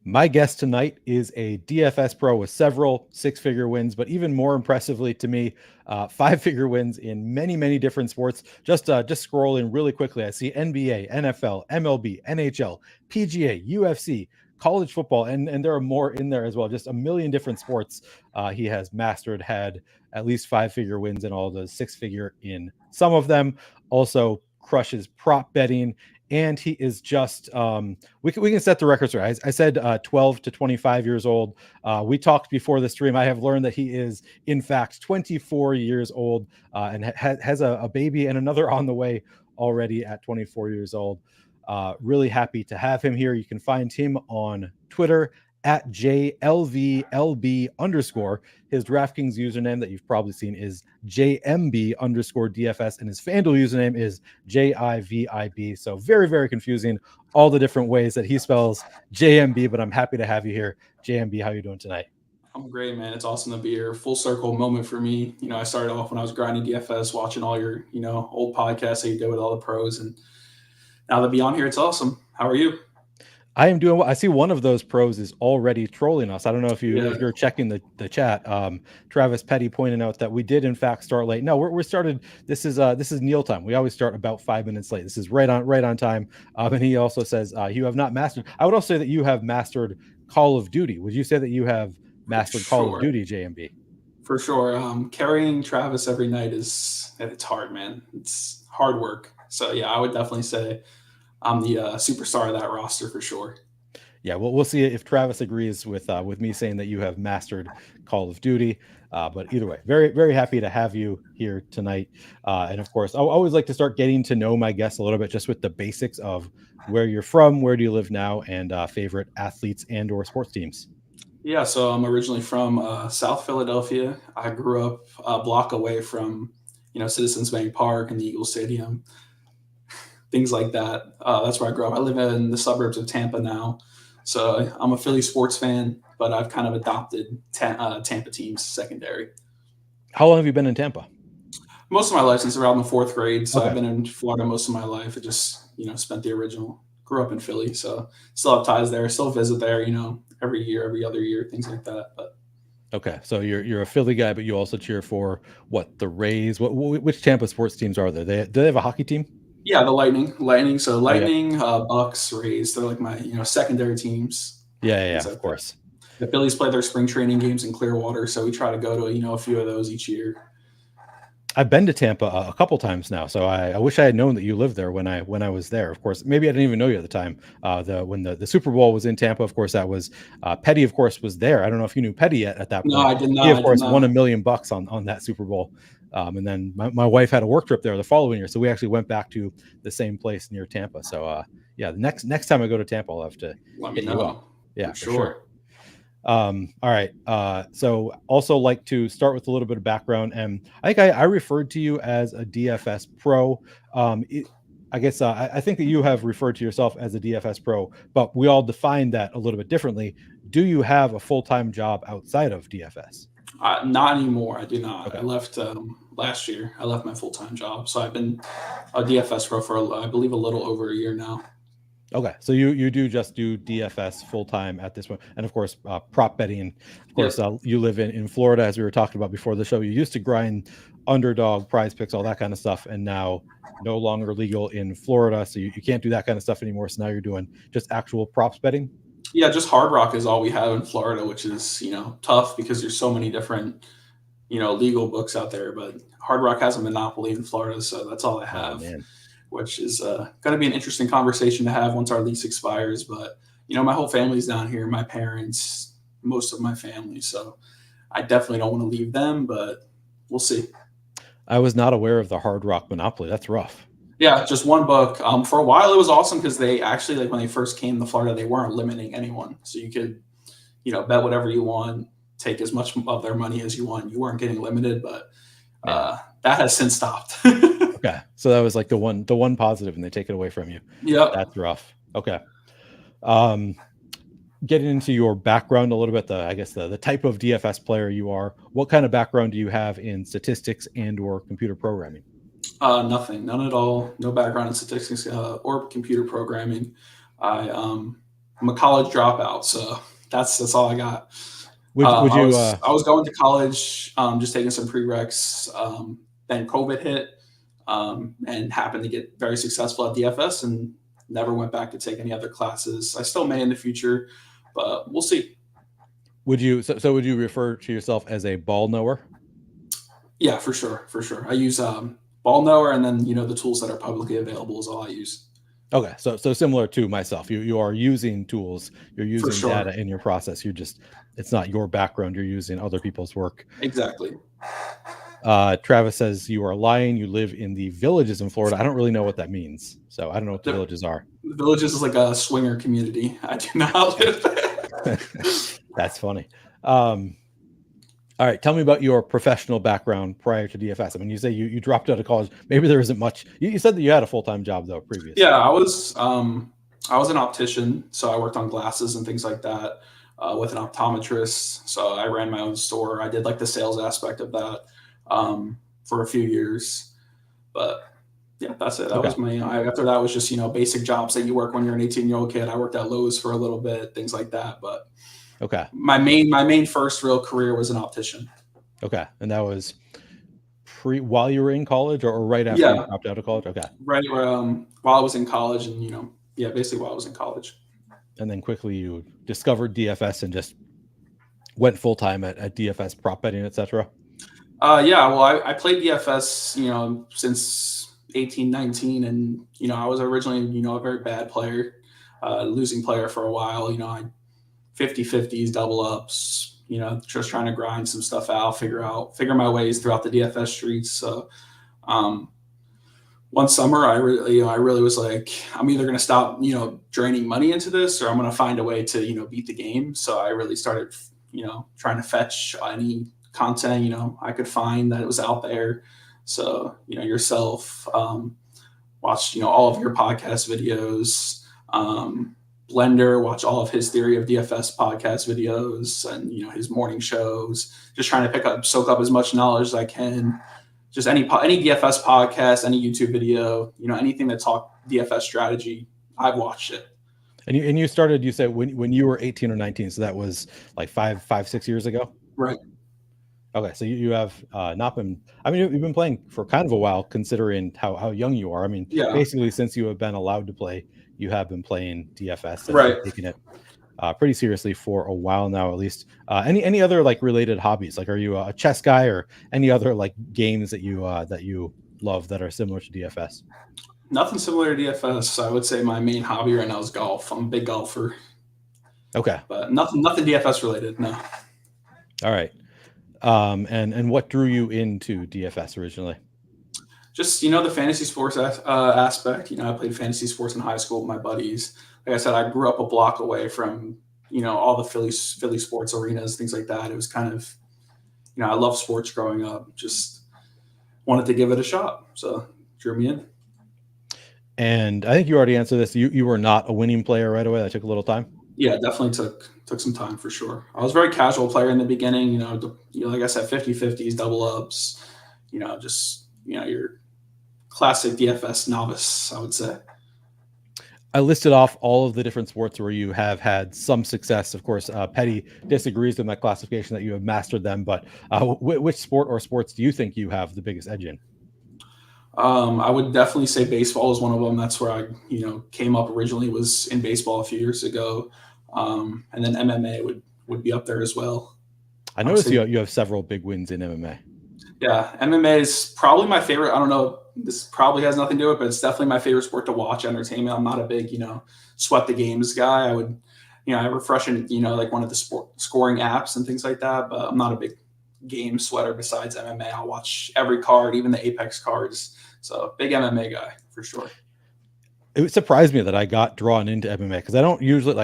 My guest tonight is a DFS pro with several six-figure wins, but even more impressively to me, five-figure wins in many, many different sports. Just scrolling really quickly, I see NBA, NFL, MLB, NHL, PGA, UFC, college football, and there are more in there as well. Just a million different sports he has mastered, had at least five-figure wins in all of those, six-figure in some of them. Also crushes prop betting, and he is just we can set the records right. I said 12 to 25 years old. We talked before the stream. I have learned that he is in fact 24 years old and has a baby and another on the way already at 24 years old. Really happy to have him here. You can find him on Twitter at JLVLB underscore. His DraftKings username that you've probably seen is JmB underscore DFS, and his FanDuel username is JIVIB. So very, very confusing, all the different ways that he spells JmB, but I'm happy to have you here. JmB, how are you doing tonight? I'm great, man. It's awesome to be here. Full circle moment for me. I started off when I was grinding DFS, watching all your, old podcasts that you did with all the pros. And now to be on here, it's awesome. How are you? I am doing well. I see one of those pros is already trolling us. I don't know if Yeah. you're checking the chat. Travis Petty pointed out that we did in fact start late. No, we're started. This is Neil time. We always start about 5 minutes late. This is right on time. And he also says you have not mastered. I would also say that you have mastered Call of Duty. Would you say that you have mastered Call of Sure. Duty, JMB? For sure. Carrying Travis every night it's hard, man. It's hard work. So yeah, I would definitely say I'm the superstar of that roster for sure. Yeah, well, we'll see if Travis agrees with me saying that you have mastered Call of Duty. But either way, very, very happy to have you here tonight. And of course, I always like to start getting to know my guests a little bit, just with the basics of where you're from, where do you live now, and favorite athletes and/or sports teams. Yeah, so I'm originally from South Philadelphia. I grew up a block away from, Citizens Bank Park and the Eagles Stadium, things like that. That's where I grew up. I live in the suburbs of Tampa now. So I'm a Philly sports fan, but I've kind of adopted Tampa teams secondary. How long have you been in Tampa? Most of my life since around the fourth grade. So I've Okay. been in Florida most of my life. I just, spent the original. Grew up in Philly, so still have ties there. Still visit there, every year, every other year, things like that. But Okay, so you're a Philly guy, but you also cheer for what, the Rays? Which Tampa sports teams are there? Do they have a hockey team? yeah, the Lightning. So Oh yeah, Lightning, Bucks, Rays. They're like my secondary teams, yeah, things of like that. course. The Phillies play their spring training games in Clearwater, so we try to go to a few of those each year. I've been to Tampa a couple times now, so I wish I had known that you lived there when I was there. Of course, maybe I didn't even know you at the time. When the Super Bowl was in Tampa, of course, that was Petty. Of course, was there. I don't know if you knew Petty at that No, point. I did He, not. of I did course, won not. $1 million on that Super Bowl. And then my wife had a work trip there the following year, so we actually went back to the same place near Tampa. So yeah, the next time I go to Tampa, I'll have to Let me hit you up. know Yeah, for for sure. sure. All right. So also like to start with a little bit of background, and I think I referred to you as a DFS pro. I guess I think that you have referred to yourself as a DFS pro, but we all define that a little bit differently. Do you have a full-time job outside of DFS? Not anymore. I do not. I Okay. left last year. I left my full time job, so I've been a DFS pro for I believe a little over a year now. Okay, so you do just do DFS full time at this point, and of course, prop betting. Of course, Yep. you live in Florida, as we were talking about before the show. You used to grind underdog, prize picks, all that kind of stuff, and now no longer legal in Florida, so you can't do that kind of stuff anymore. So now you're doing just actual props betting. Yeah, just Hard Rock is all we have in Florida, which is tough because there's so many different legal books out there. But Hard Rock has a monopoly in Florida, so that's all I Oh have, man. which is going to be an interesting conversation to have once our lease expires. But my whole family's down here, my parents, most of my family, so I definitely don't want to leave them, but we'll see. I was not aware of the Hard Rock monopoly. That's rough. Yeah, just one book. For a while, it was awesome because they actually, like when they first came to Florida, they weren't limiting anyone, so you could, bet whatever you want, take as much of their money as you want. You weren't getting limited, but Yeah. that has since stopped. Okay, so that was like the one positive, and they take it away from you. Yep. That's rough. Okay. Um, Getting into your background a little bit, I guess the type of DFS player you are. What kind of background do you have in statistics and/or computer programming? Nothing, none at all. No background in statistics or computer programming. I I'm a college dropout, so that's all I got. Would I you was going to college, just taking some prereqs. Then COVID hit, and happened to get very successful at DFS and never went back to take any other classes. I still may in the future, but we'll see. would you would you refer to yourself as a ball knower? Yeah, for sure, for sure. I use ball knower, and then the tools that are publicly available is all I use. Okay, so similar to myself, you are using tools, you're For using sure, data in your process. You're just it's not your background. You're using other people's work. exactly. Travis says you are lying. You live in the Villages in Florida. I don't really know what that means, so I don't know what the The, Villages are. the Villages is like a swinger community. I do not live there. That's funny. All right, tell me about your professional background prior to DFS. I mean, you say you dropped out of college. Maybe there isn't much. You said that you had a full-time job though previously. Yeah, I was an optician, so I worked on glasses and things like that with an optometrist. So I ran my own store. I did like the sales aspect of that for a few years, but yeah, that's it. That Okay. was my. After that was just basic jobs that you work when you're an 18-year-old kid. I worked at Lowe's for a little bit, things like that. But Okay. my main first real career was an optician. Okay. And that was while you were in college or right after you Yeah, dropped out of college? Okay. right. While I was in college, and yeah, basically while I was in college. And then quickly you discovered DFS and just went full-time at DFS prop betting, etc. Yeah, well, I played DFS, since 18, 19, and I was originally, a very bad player, losing player for a while. I 50-50s, double ups, just trying to grind some stuff out, figure my ways throughout the DFS streets. So, one summer, I really was like, I'm either going to stop, draining money into this, or I'm going to find a way to, beat the game. So I really started, trying to fetch any content, I could find that it was out there. So, yourself, watch, all of your podcast videos, Blender, watch all of his Theory of DFS podcast videos and, his morning shows, just trying to soak up as much knowledge as I can. Just any DFS podcast, any YouTube video, anything that talk DFS strategy, I've watched it. And you started, you said when you were 18 or 19, so that was like 6 years ago? Right. Okay, so you have not been. I mean, you've been playing for kind of a while, considering how young you are. I mean, Yeah. basically, since you have been allowed to play, you have been playing DFS and Right. taking it pretty seriously for a while now, at least. Any other like related hobbies? Like, are you a chess guy or any other like games that you love that are similar to DFS? Nothing similar to DFS. I would say my main hobby right now is golf. I'm a big golfer. Okay, But nothing DFS related. No. all right. And what drew you into DFS originally? Just the fantasy sports aspect. I played fantasy sports in high school with my buddies. Like I said, I grew up a block away from all the Philly sports arenas, things like that. It was kind of I love sports growing up. Just wanted to give it a shot, so drew me in. And I think you already answered this. You were not a winning player right away. That took a little time. Yeah, definitely took some time for sure. I was a very casual player in the beginning. Like I said, 50-50s, double ups. Just your classic DFS novice, I would say. I listed off all of the different sports where you have had some success. Of course, Petty disagrees with that classification that you have mastered them. But which sport or sports do you think you have the biggest edge in? I would definitely say baseball is one of them. That's where I, came up originally, was in baseball a few years ago. And then MMA would be up there as well. I noticed you have several big wins in MMA. Yeah, MMA is probably my favorite. I don't know, this probably has nothing to do with it, but it's definitely my favorite sport to watch, entertainment. I'm not a big, sweat the games guy. I would, I refresh in, like one of the sport scoring apps and things like that, but I'm not a big game sweater besides MMA. I'll watch every card, even the Apex cards. So big MMA guy for sure. It surprised me that I got drawn into MMA because I don't usually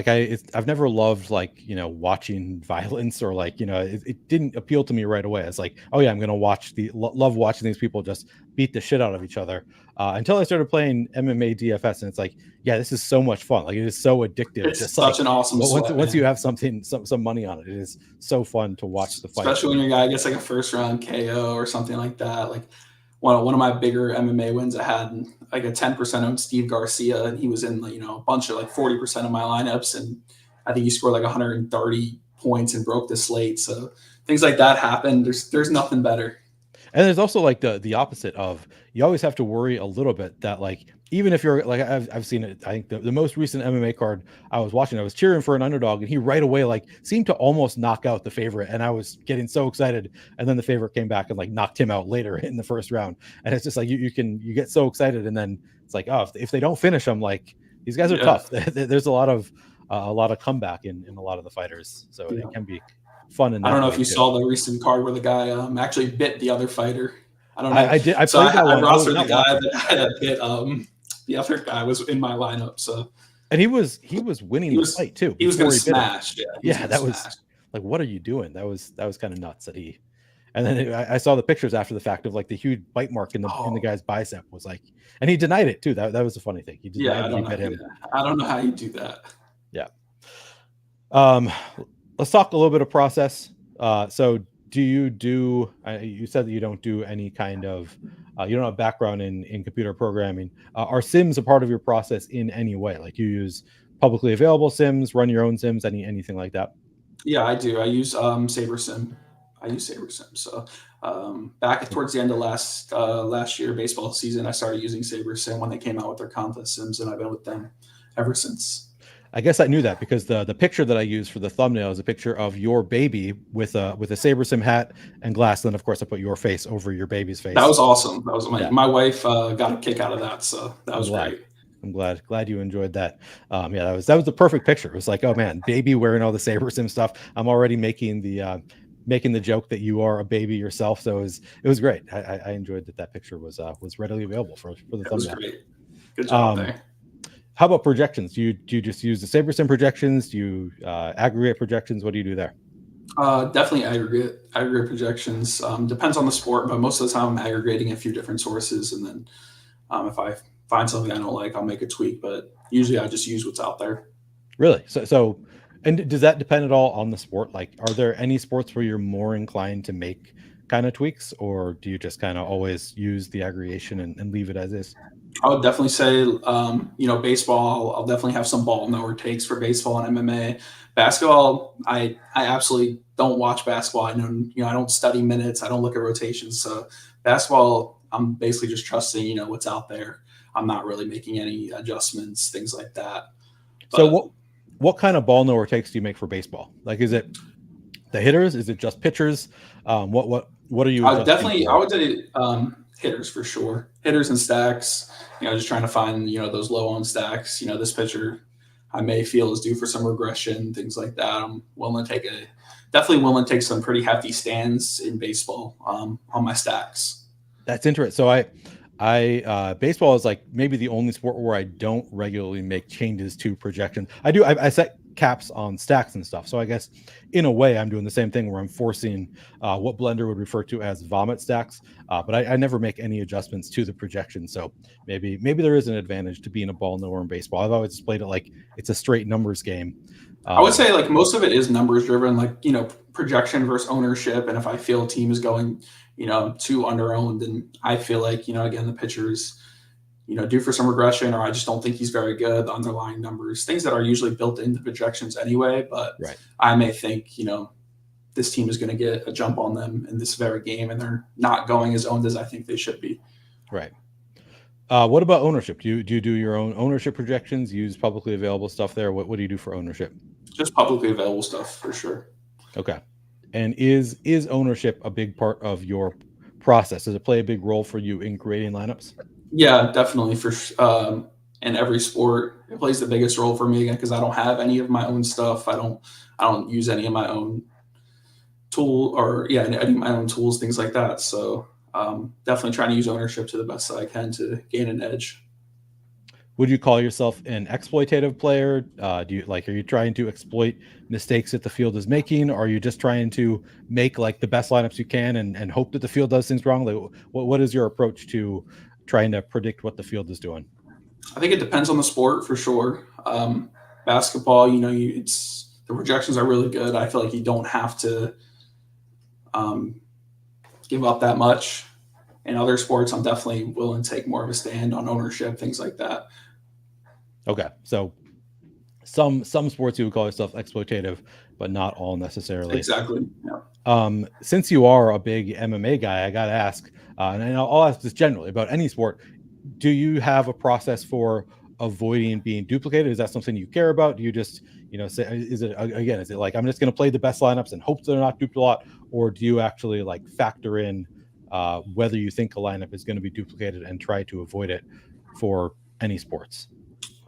I've never loved watching violence or it didn't appeal to me right away. It's like, oh yeah, I'm gonna love watching these people just beat the shit out of each other until I started playing MMA DFS, and it's like, yeah, this is so much fun. Like, it is so addictive. It's just such an awesome once you have some money on it, it is so fun to watch the fight. Especially when your guy gets like a first round KO or something like that. Like one of my bigger MMA wins. I had like a 10% owned Steve Garcia, and he was in a bunch of like 40% of my lineups, and I think he scored like 130 points and broke the slate. So things like that happen. There's nothing better. And there's also like the opposite of, you always have to worry a little bit that like, even if you're like, I've seen it. I think the most recent MMA card I was watching, I was cheering for an underdog, and he right away like seemed to almost knock out the favorite, and I was getting so excited, and then the favorite came back and like knocked him out later in the first round, and it's just like you get so excited, and then it's like, oh, if they don't finish them, like these guys are tough. There's a lot of comeback in a lot of the fighters, so it can be fun. And I don't know if you saw the recent card where the guy actually bit the other fighter. I don't know. I did. I played that one. I rostered the guy that bit the other guy was in my lineup. So, and he was winning the fight too. He was going to smash. Yeah, that was like, what are you doing? That was kind of nuts that he. And then I saw the pictures after the fact of like the huge bite mark in the guy's bicep, was like, and he denied it too. That was a funny thing. He denied he bit him. I don't know how you do that. Yeah. Let's talk a little bit of process. So you said that you don't do any kind of, you don't have background in computer programming. Are sims a part of your process in any way? Like, you use publicly available sims, run your own sims, anything like that? Yeah, I do. I use SaberSim. So back towards the end of last year baseball season, I started using SaberSim when they came out with their contest sims, and I've been with them ever since. I guess I knew that because the picture that I used for the thumbnail is a picture of your baby with a SaberSim hat and glass. Then of course I put your face over your baby's face. That was awesome. That was my wife got a kick out of that, so that was great. I'm glad you enjoyed that. Yeah, that was the perfect picture. It was like, oh man, baby wearing all the SaberSim stuff. I'm already making the joke that you are a baby yourself. So it was great. I enjoyed that picture was readily available for the thumbnail. It was great. Good job there. How about projections? Do you just use the SaberSim projections? Do you aggregate projections? What do you do there? Definitely aggregate projections. Depends on the sport, but most of the time I'm aggregating a few different sources, and then if I find something I don't like, I'll make a tweak. But usually I just use what's out there. Really? So, and does that depend at all on the sport? Like, are there any sports where you're more inclined to make kind of tweaks, or do you just kind of always use the aggregation and leave it as is? I would definitely say, baseball, I'll definitely have some ball knower takes for baseball and MMA. Basketball, I absolutely don't watch basketball. I don't study minutes. I don't look at rotations. So basketball, I'm basically just trusting, what's out there. I'm not really making any adjustments, things like that. But, so what kind of ball knower takes do you make for baseball? Like, is it the hitters? Is it just pitchers? What are you? I would say hitters for sure. Hitters and stacks. Just trying to find those low on stacks. This pitcher I may feel is due for some regression, things like that. I'm definitely willing to take some pretty hefty stands in baseball on my stacks. That's interesting. So I baseball is like maybe the only sport where I don't regularly make changes to projections. I set caps on stacks and stuff. So I guess in a way I'm doing the same thing where I'm forcing what Blender would refer to as vomit stacks. But I never make any adjustments to the projection. So maybe there is an advantage to being a ball knower in baseball. I've always just played it like it's a straight numbers game. I would say like most of it is numbers driven, like, projection versus ownership. And if I feel a team is going, too under owned, then I feel like, again, the pitchers, due for some regression, or I just don't think he's very good. The underlying numbers, things that are usually built into projections anyway. But right. I may think, this team is going to get a jump on them in this very game, and they're not going as owned as I think they should be. Right. What about ownership? Do you do your own ownership projections? Use publicly available stuff there? What do you do for ownership? Just publicly available stuff for sure. Okay. And is ownership a big part of your process? Does it play a big role for you in creating lineups? Yeah, definitely. In every sport, it plays the biggest role for me, again, because I don't have any of my own stuff. I don't use any of my own any of my own tools, things like that. So definitely trying to use ownership to the best that I can to gain an edge. Would you call yourself an exploitative player? Are you trying to exploit mistakes that the field is making? Or are you just trying to make like the best lineups you can and hope that the field does things wrong? Like, what is your approach to trying to predict what the field is doing? I think it depends on the sport for sure. Basketball, the projections are really good. I feel like you don't have to give up that much. in other sports, I'm definitely willing to take more of a stand on ownership, things like that. Okay, so some sports you would call yourself exploitative, but not all necessarily. Exactly. Yeah. Since you are a big MMA guy, I got to ask, and I'll ask this generally about any sport. Do you have a process for avoiding being duplicated? Is that something you care about? Do you just, say, is it again, is it like, I'm just going to play the best lineups and hope they're not duped a lot? Or do you actually like factor in whether you think a lineup is going to be duplicated and try to avoid it for any sports?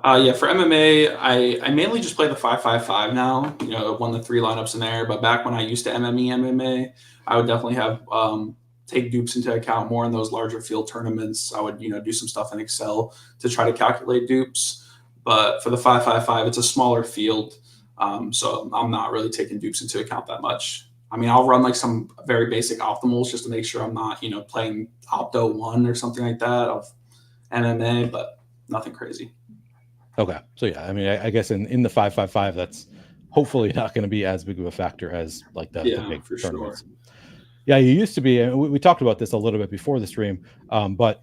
Yeah, for MMA, I mainly just play the 5-5-5 now. One of the three lineups in there. But back when I used to MME MMA, I would definitely have take dupes into account more in those larger field tournaments. I would do some stuff in Excel to try to calculate dupes. But for the 5-5-5, it's a smaller field, so I'm not really taking dupes into account that much. I mean, I'll run like some very basic optimals just to make sure I'm not playing Opto 1 or something like that of MMA, but nothing crazy. Okay, so yeah, I mean, I guess in the 5-5-5, that's hopefully not going to be as big of a factor as like the big For tournaments. sure. Yeah, you used to be, and we talked about this a little bit before the stream, but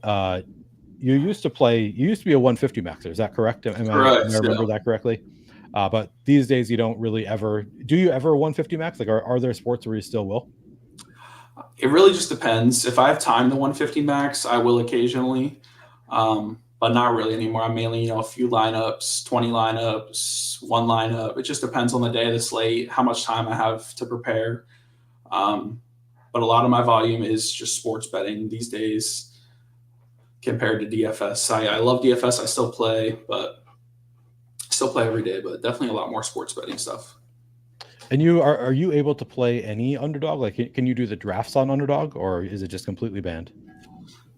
you used to be a 150 maxer. Is that correct? Am I Correct. remember that correctly? But these days you don't really ever. Do you ever 150 max? Like, are there sports where you still will? It really just depends. If I have time to 150 max, I will occasionally, but not really anymore. I'm mainly, a few lineups, 20 lineups, one lineup. It just depends on the day of the slate, how much time I have to prepare. But a lot of my volume is just sports betting these days compared to DFS. I love DFS. I still play, but still play every day, but definitely a lot more sports betting stuff. And are you able to play any underdog? Like, can you do the drafts on underdog, or is it just completely banned?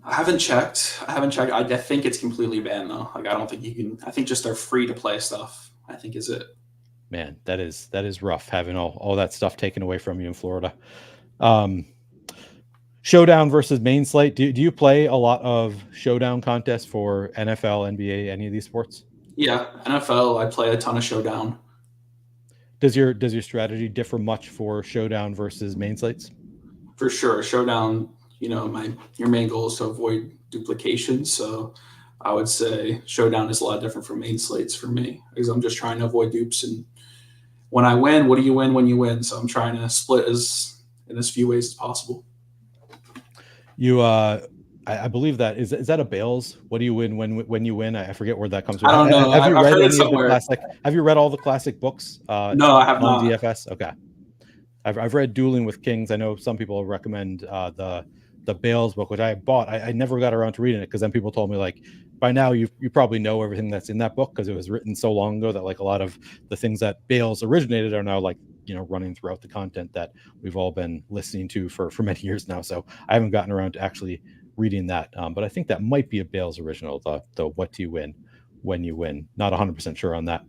I haven't checked. I think it's completely banned though. Like I don't think you can. I think just they're free to play stuff. I think is it. Man, that is rough having all that stuff taken away from you in Florida. Showdown versus main slate. Do you play a lot of showdown contests for NFL, NBA, any of these sports? Yeah, NFL. I play a ton of showdown. Does your strategy differ much for showdown versus main slates? For sure, showdown. Your main goal is to avoid duplication. So I would say showdown is a lot different from main slates for me because I'm just trying to avoid dupes. And when I win, what do you win when you win? So I'm trying to split in as few ways as possible. I believe that is that a Bales? What do you win when you win? I forget where that comes from. I don't know. Have you I've read heard it any of the somewhere. classic? Have you read all the classic books? No, I have on not. DFS. Okay, I've read Dueling with Kings. I know some people recommend the Bales book, which I bought. I never got around to reading it because then people told me like by now you probably know everything that's in that book because it was written so long ago that like a lot of the things that Bales originated are now like running throughout the content that we've all been listening to for many years now. So I haven't gotten around to actually reading that, but I think that might be a Bales original. The what do you win when you win? Not 100% sure on that.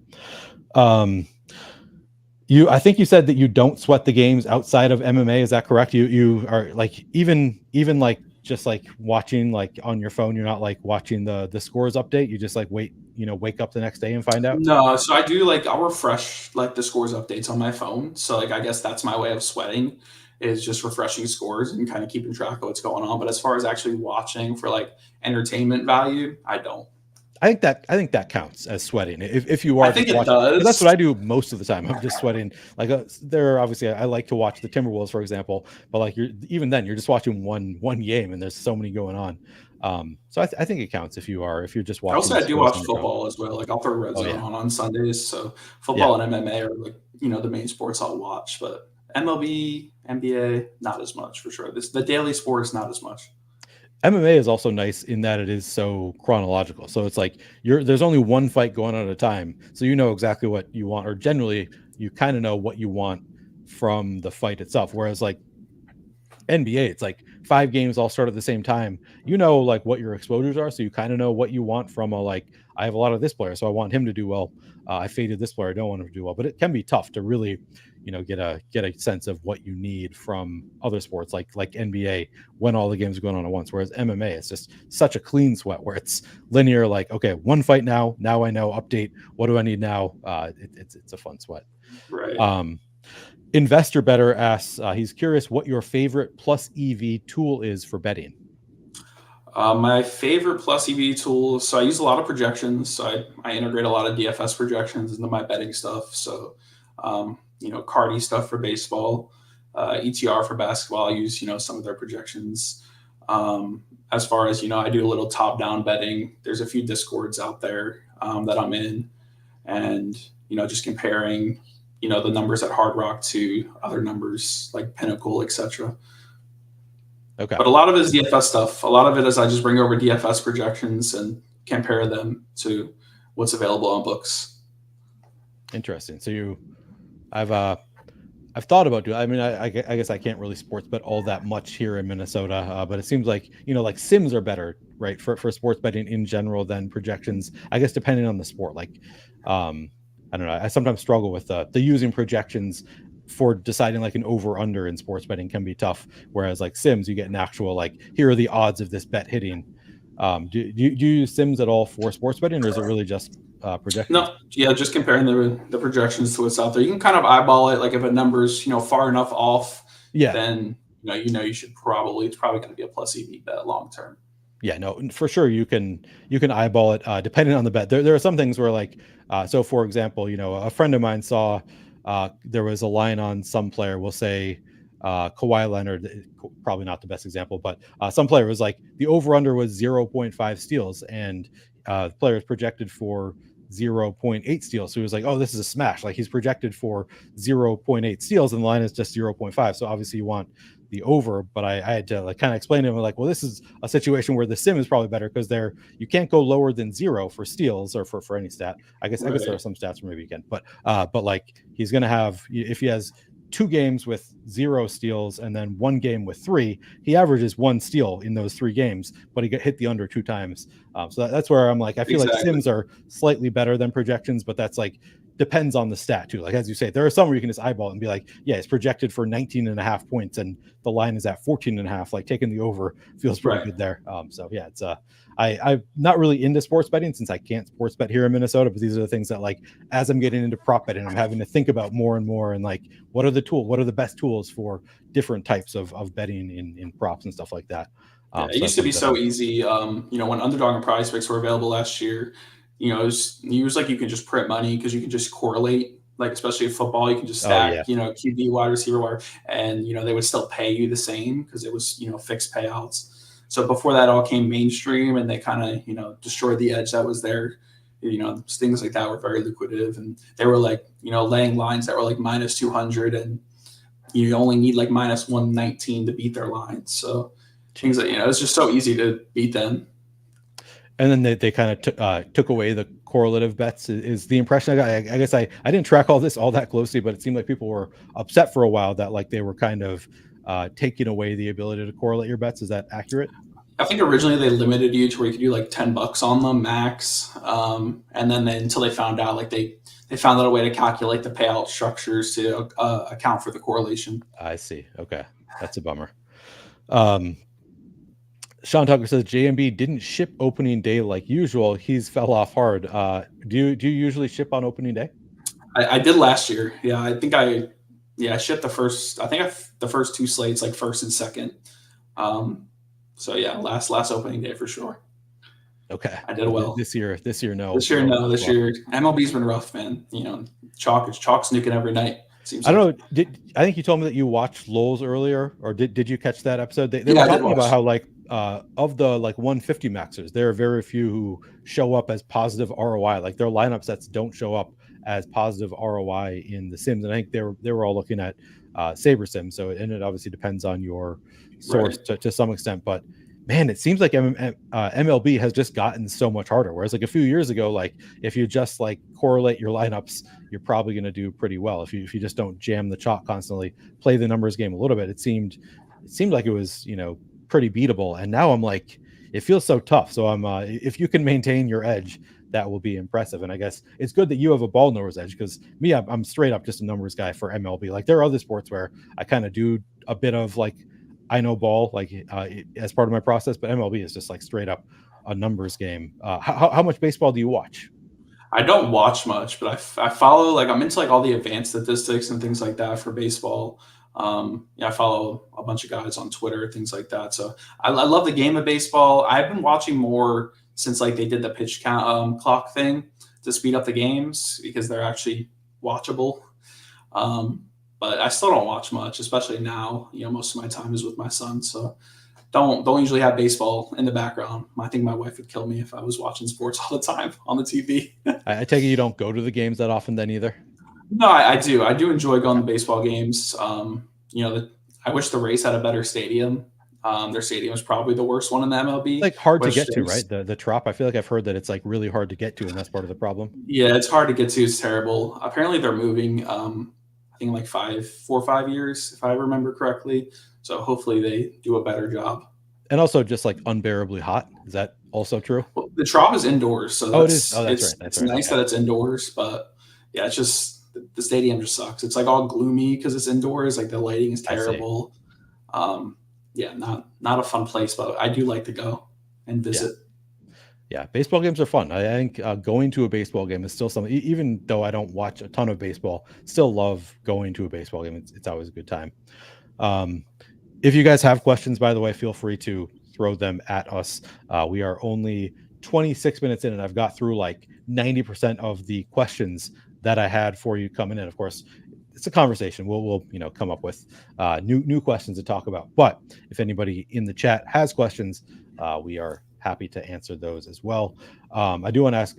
I think you said that you don't sweat the games outside of MMA. Is that correct? You are like even like just like watching like on your phone. You're not like watching the scores update. You just like wake up the next day and find out. No, so I do like I'll refresh like the scores updates on my phone. So like I guess that's my way of sweating is just refreshing scores and kind of keeping track of what's going on. But as far as actually watching for like entertainment value, I don't. I think that counts as sweating. If you are, I think just it watching, does. that's what I do most of the time. I'm just sweating. Like there, obviously, I like to watch the Timberwolves, for example. But like even then, you're just watching one game, and there's so many going on. So I think it counts if you're just watching. Also, I do watch football as well. Like I'll throw Red Zone on Sundays. So football and MMA are like the main sports I'll watch. But MLB, NBA, not as much for sure. The daily sports, not as much. MMA is also nice in that it is so chronological. So it's like there's only one fight going on at a time. So you know exactly what you want, or generally you kind of know what you want from the fight itself. Whereas like NBA, it's like 5 games all start at the same time. You know like what your exposures are, so you kind of know what you want from I have a lot of this player, so I want him to do well. I faded this player, I don't want him to do well. But it can be tough to really get a sense of what you need from other sports like NBA when all the games are going on at once. Whereas MMA, it's just such a clean sweat where it's linear. Like, okay, one fight now I know, update. What do I need now? It's a fun sweat. Right. Investor Better asks, he's curious what your favorite plus EV tool is for betting. My favorite plus EV tool. So I use a lot of projections. So I integrate a lot of DFS projections into my betting stuff. So, Cardi stuff for baseball, ETR for basketball. I use, some of their projections. As far as, I do a little top down betting. There's a few discords out there that I'm in, and, just comparing, the numbers at Hard Rock to other numbers like Pinnacle, etc. Okay. But a lot of it is DFS stuff. A lot of it is I just bring over DFS projections and compare them to what's available on books. Interesting. So I've thought about doing. I mean, I guess I can't really sports bet all that much here in Minnesota, but it seems like like sims are better, right, for sports betting in general than projections. I guess depending on the sport. Like, I don't know. I sometimes struggle with the using projections for deciding like an over under in sports betting can be tough. Whereas like sims, you get an actual like here are the odds of this bet hitting. Do you use sims at all for sports betting, or is it really just projections? No, yeah, just comparing the projections to what's out there. You can kind of eyeball it. Like if a number's far enough off, Yeah. then you should probably it's probably going to be a plus EV bet long term. Yeah, no, for sure you can eyeball it depending on the bet. There are some things where like so for example, a friend of mine saw there was a line on some player, we'll say Kawhi Leonard, probably not the best example, but some player was like the over under was 0.5 steals, and the player is projected for 0.8 steals. So he was like, oh, this is a smash. Like he's projected for 0.8 steals and the line is just 0.5. So obviously you want the over, but I had to like kind of explain to him like, well, this is a situation where the sim is probably better because you can't go lower than 0 for steals or for any stat. I guess there are some stats where maybe you can, but like he's gonna have, if he has 2 games with 0 steals and then 1 game with 3, he averages 1 steal in those 3 games, but he got hit the under 2 times. So that's where I'm like, I feel like Exactly. sims are slightly better than projections, but that's like depends on the stat too. Like as you say, there are some where you can just eyeball it and be like, yeah, it's projected for 19 and a half points and the line is at 14 and a half. Like taking the over feels pretty Right. good there. So yeah, it's I'm not really into sports betting since I can't sports bet here in Minnesota, but these are the things that like as I'm getting into prop betting, I'm having to think about more and more, and like what are the best tools for different types of betting in props and stuff like that. Yeah, it So used that's to be things that so easy. When Underdog and Prize Picks were available last year, it was like you can just print money because you can just correlate. Like especially in football, you can just oh yeah, stack, QB, wide receiver, wide, and they would still pay you the same because it was fixed payouts. So before that all came mainstream, and they kind of destroyed the edge that was there. Things like that were very lucrative, and they were like laying lines that were like minus 200, and you only need like minus 119 to beat their lines. So things that it's just so easy to beat them. and then they kind of took away the correlative bets is the impression I got. I guess I didn't track all this all that closely, but it seemed like people were upset for a while that like they were kind of taking away the ability to correlate your bets. Is that accurate? I think originally they limited you to where you could do like $10 on them max, and then until they found out like they found out a way to calculate the payout structures to account for the correlation. I see. Okay, that's a bummer. Um, Sean Tucker says JmB didn't ship opening day like usual. He's fell off hard. Do you usually ship on opening day? I did last year. Yeah, I shipped the first. I think the first 2 slates, like first and second. So yeah, last opening day for sure. Okay. I did well. This year, no. This year, no. This Well, year, MLB's been rough, man. Chalk's nuking every night. Seems I like. don't know. I think you told me that you watched Lowell's earlier, or did you catch that episode? They Yeah, were I did talking about watch. how like of the like 150 maxers, there are very few who show up as positive ROI. Like their lineup sets don't show up as positive ROI in the Sims, and I think they were all looking at Saber Sim. So and it obviously depends on your source Right. to some extent, but man, it seems like MLB has just gotten so much harder. Whereas like a few years ago, like if you just like correlate your lineups, you're probably going to do pretty well. If you just don't jam the chalk constantly, play the numbers game a little bit, it seemed like it was pretty beatable. And now I'm like, it feels so tough. So if you can maintain your edge, that will be impressive. And I guess it's good that you have a ball numbers edge because me, I'm straight up just a numbers guy for MLB. Like there are other sports where I kind of do a bit of like I know ball like as part of my process, but MLB is just like straight up a numbers game. How much baseball do you watch? I don't watch much, but I follow like I'm into like all the advanced statistics and things like that for baseball. Yeah, I follow a bunch of guys on Twitter, things like that. So I love the game of baseball. I've been watching more since like they did the pitch count clock thing to speed up the games because they're actually watchable. But I still don't watch much, especially now. Most of my time is with my son, so don't usually have baseball in the background. I think my wife would kill me if I was watching sports all the time on the TV. I take it you don't go to the games that often then either? No, I do. I do enjoy going to baseball games. I wish the Rays had a better stadium. Their stadium is probably the worst one in the MLB. Like hard to Which get to, is, right? The Trop. I feel like I've heard that it's like really hard to get to, and that's part of the problem. yeah, it's hard to get to. It's terrible. Apparently, they're moving. I think like 4 or 5 years, if I remember correctly. So hopefully, they do a better job. And also just like unbearably hot. Is that also true? Well, the Trop is indoors, so Oh, it is. Oh, that's right. it's nice that it's indoors, but yeah, it's just the stadium just sucks. It's like all gloomy because it's indoors. Like the lighting is terrible. Yeah, not a fun place, but I do like to go and visit. Yeah, baseball games are fun. I think going to a baseball game is still something, even though I don't watch a ton of baseball, still love going to a baseball game. It's always a good time. If you guys have questions, by the way, feel free to throw them at us. We are only 26 minutes in, and I've got through like 90% of the questions that I had for you coming in. Of course, it's a conversation. We'll come up with new questions to talk about. But if anybody in the chat has questions, we are happy to answer those as well. I do want to ask,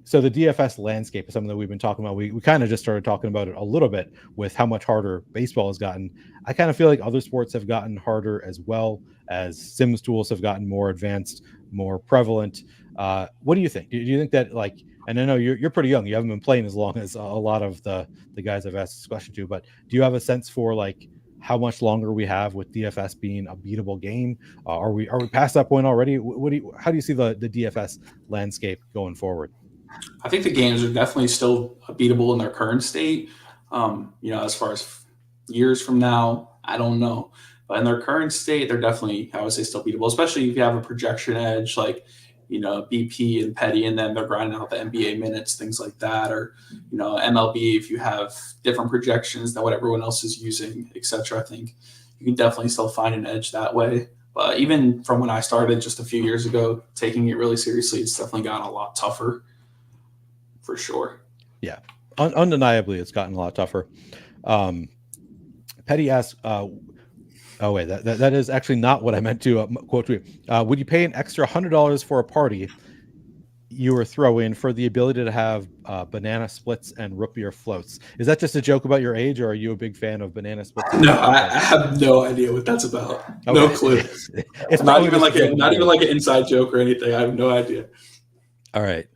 so the DFS landscape is something that we've been talking about. We kind of just started talking about it a little bit with how much harder baseball has gotten. I kind of feel like other sports have gotten harder as well as Sims tools have gotten more advanced, more prevalent. What do you think? Do you think that, like, and I know you're pretty young, you haven't been playing as long as a lot of the guys I've asked this question to, but do you have a sense for like how much longer we have with DFS being a beatable game? Are we past that point already? How do you see the DFS landscape going forward? I think the games are definitely still beatable in their current state. As far as years from now, I don't know. But in their current state, they're definitely, I would say, still beatable, especially if you have a projection edge like, BP and Petty, and then they're grinding out the NBA minutes, things like that. Or, MLB, if you have different projections than what everyone else is using, etc. I think you can definitely still find an edge that way. But even from when I started just a few years ago, taking it really seriously, it's definitely gotten a lot tougher. For sure. Yeah, undeniably, it's gotten a lot tougher. Petty asks, oh wait, that is actually not what I meant to quote to you. Would you pay an extra $100 for a party you were throwing for the ability to have banana splits and root beer floats? Is that just a joke about your age, or are you a big fan of banana splits? No, I have no idea what that's about. Okay. No clue. It's not even like an inside joke or anything. I have no idea. All right.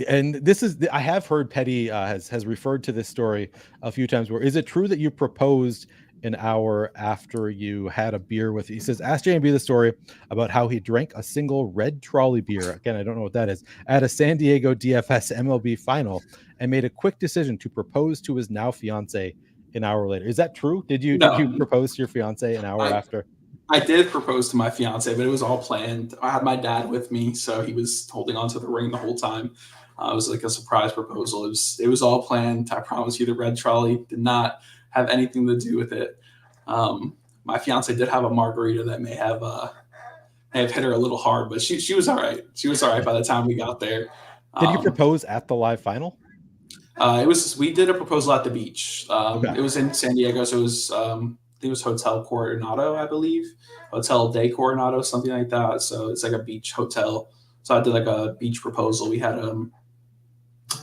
And this is, I have heard Petty has referred to this story a few times. Where is it true that you proposed an hour after you had a beer with? He says, ask JmB the story about how he drank a single red trolley beer. Again, I don't know what that is, at a San Diego DFS MLB final, and made a quick decision to propose to his now fiance an hour later. Is that true? Did you propose to your fiance an hour after? I did propose to my fiance, but it was all planned. I had my dad with me, so he was holding onto the ring the whole time. It was like a surprise proposal. It was all planned. I promise you, the red trolley did not have anything to do with it. My fiance did have a margarita that may have hit her a little hard, but she was all right. She was all right by the time we got there. Did you propose at the live final? We did a proposal at the beach. It was in San Diego, so it was it was Hotel Coronado, I believe. Hotel de Coronado, something like that. So it's like a beach hotel. So I did like a beach proposal. We had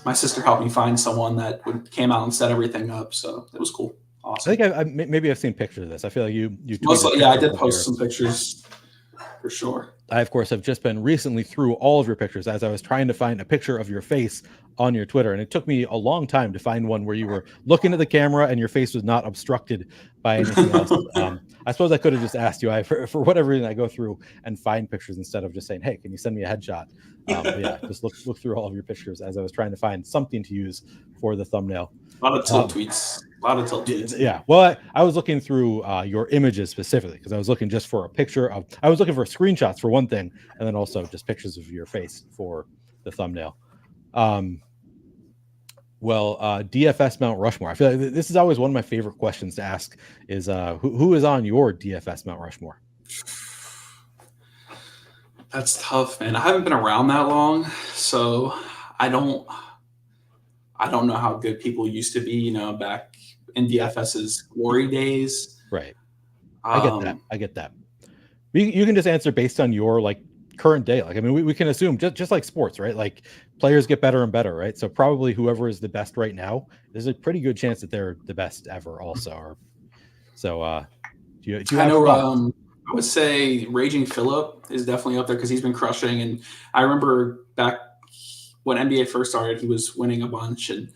my sister helped me find someone that came out and set everything up. So it was cool. Awesome. I think maybe I've seen pictures of this. I feel like you I did post some pictures for sure. I, of course, have just been recently through all of your pictures as I was trying to find a picture of your face on your Twitter. And it took me a long time to find one where you were looking at the camera and your face was not obstructed by anything else. I suppose I could have just asked you, for whatever reason, I go through and find pictures instead of just saying, hey, can you send me a headshot? But yeah, just look through all of your pictures as I was trying to find something to use for the thumbnail. A lot of tilt tweets. Yeah. Well, I was looking through your images specifically because I was looking just for a picture of, I was looking for screenshots for one thing, and then also just pictures of your face for the thumbnail. Well, DFS Mount Rushmore. I feel like this is always one of my favorite questions to ask is who is on your DFS Mount Rushmore? That's tough, man. I haven't been around that long, so I don't know how good people used to be, back in DFS's glory days. Right. I get that. I get that. You can just answer based on your like current day. Like, I mean, we can assume just like sports, right? Like players get better and better, right? So probably whoever is the best right now, there's a pretty good chance that they're the best ever also. Or so do you I have know thoughts? I would say Raging Phillip is definitely up there because he's been crushing. And I remember back when NBA first started, he was winning a bunch. And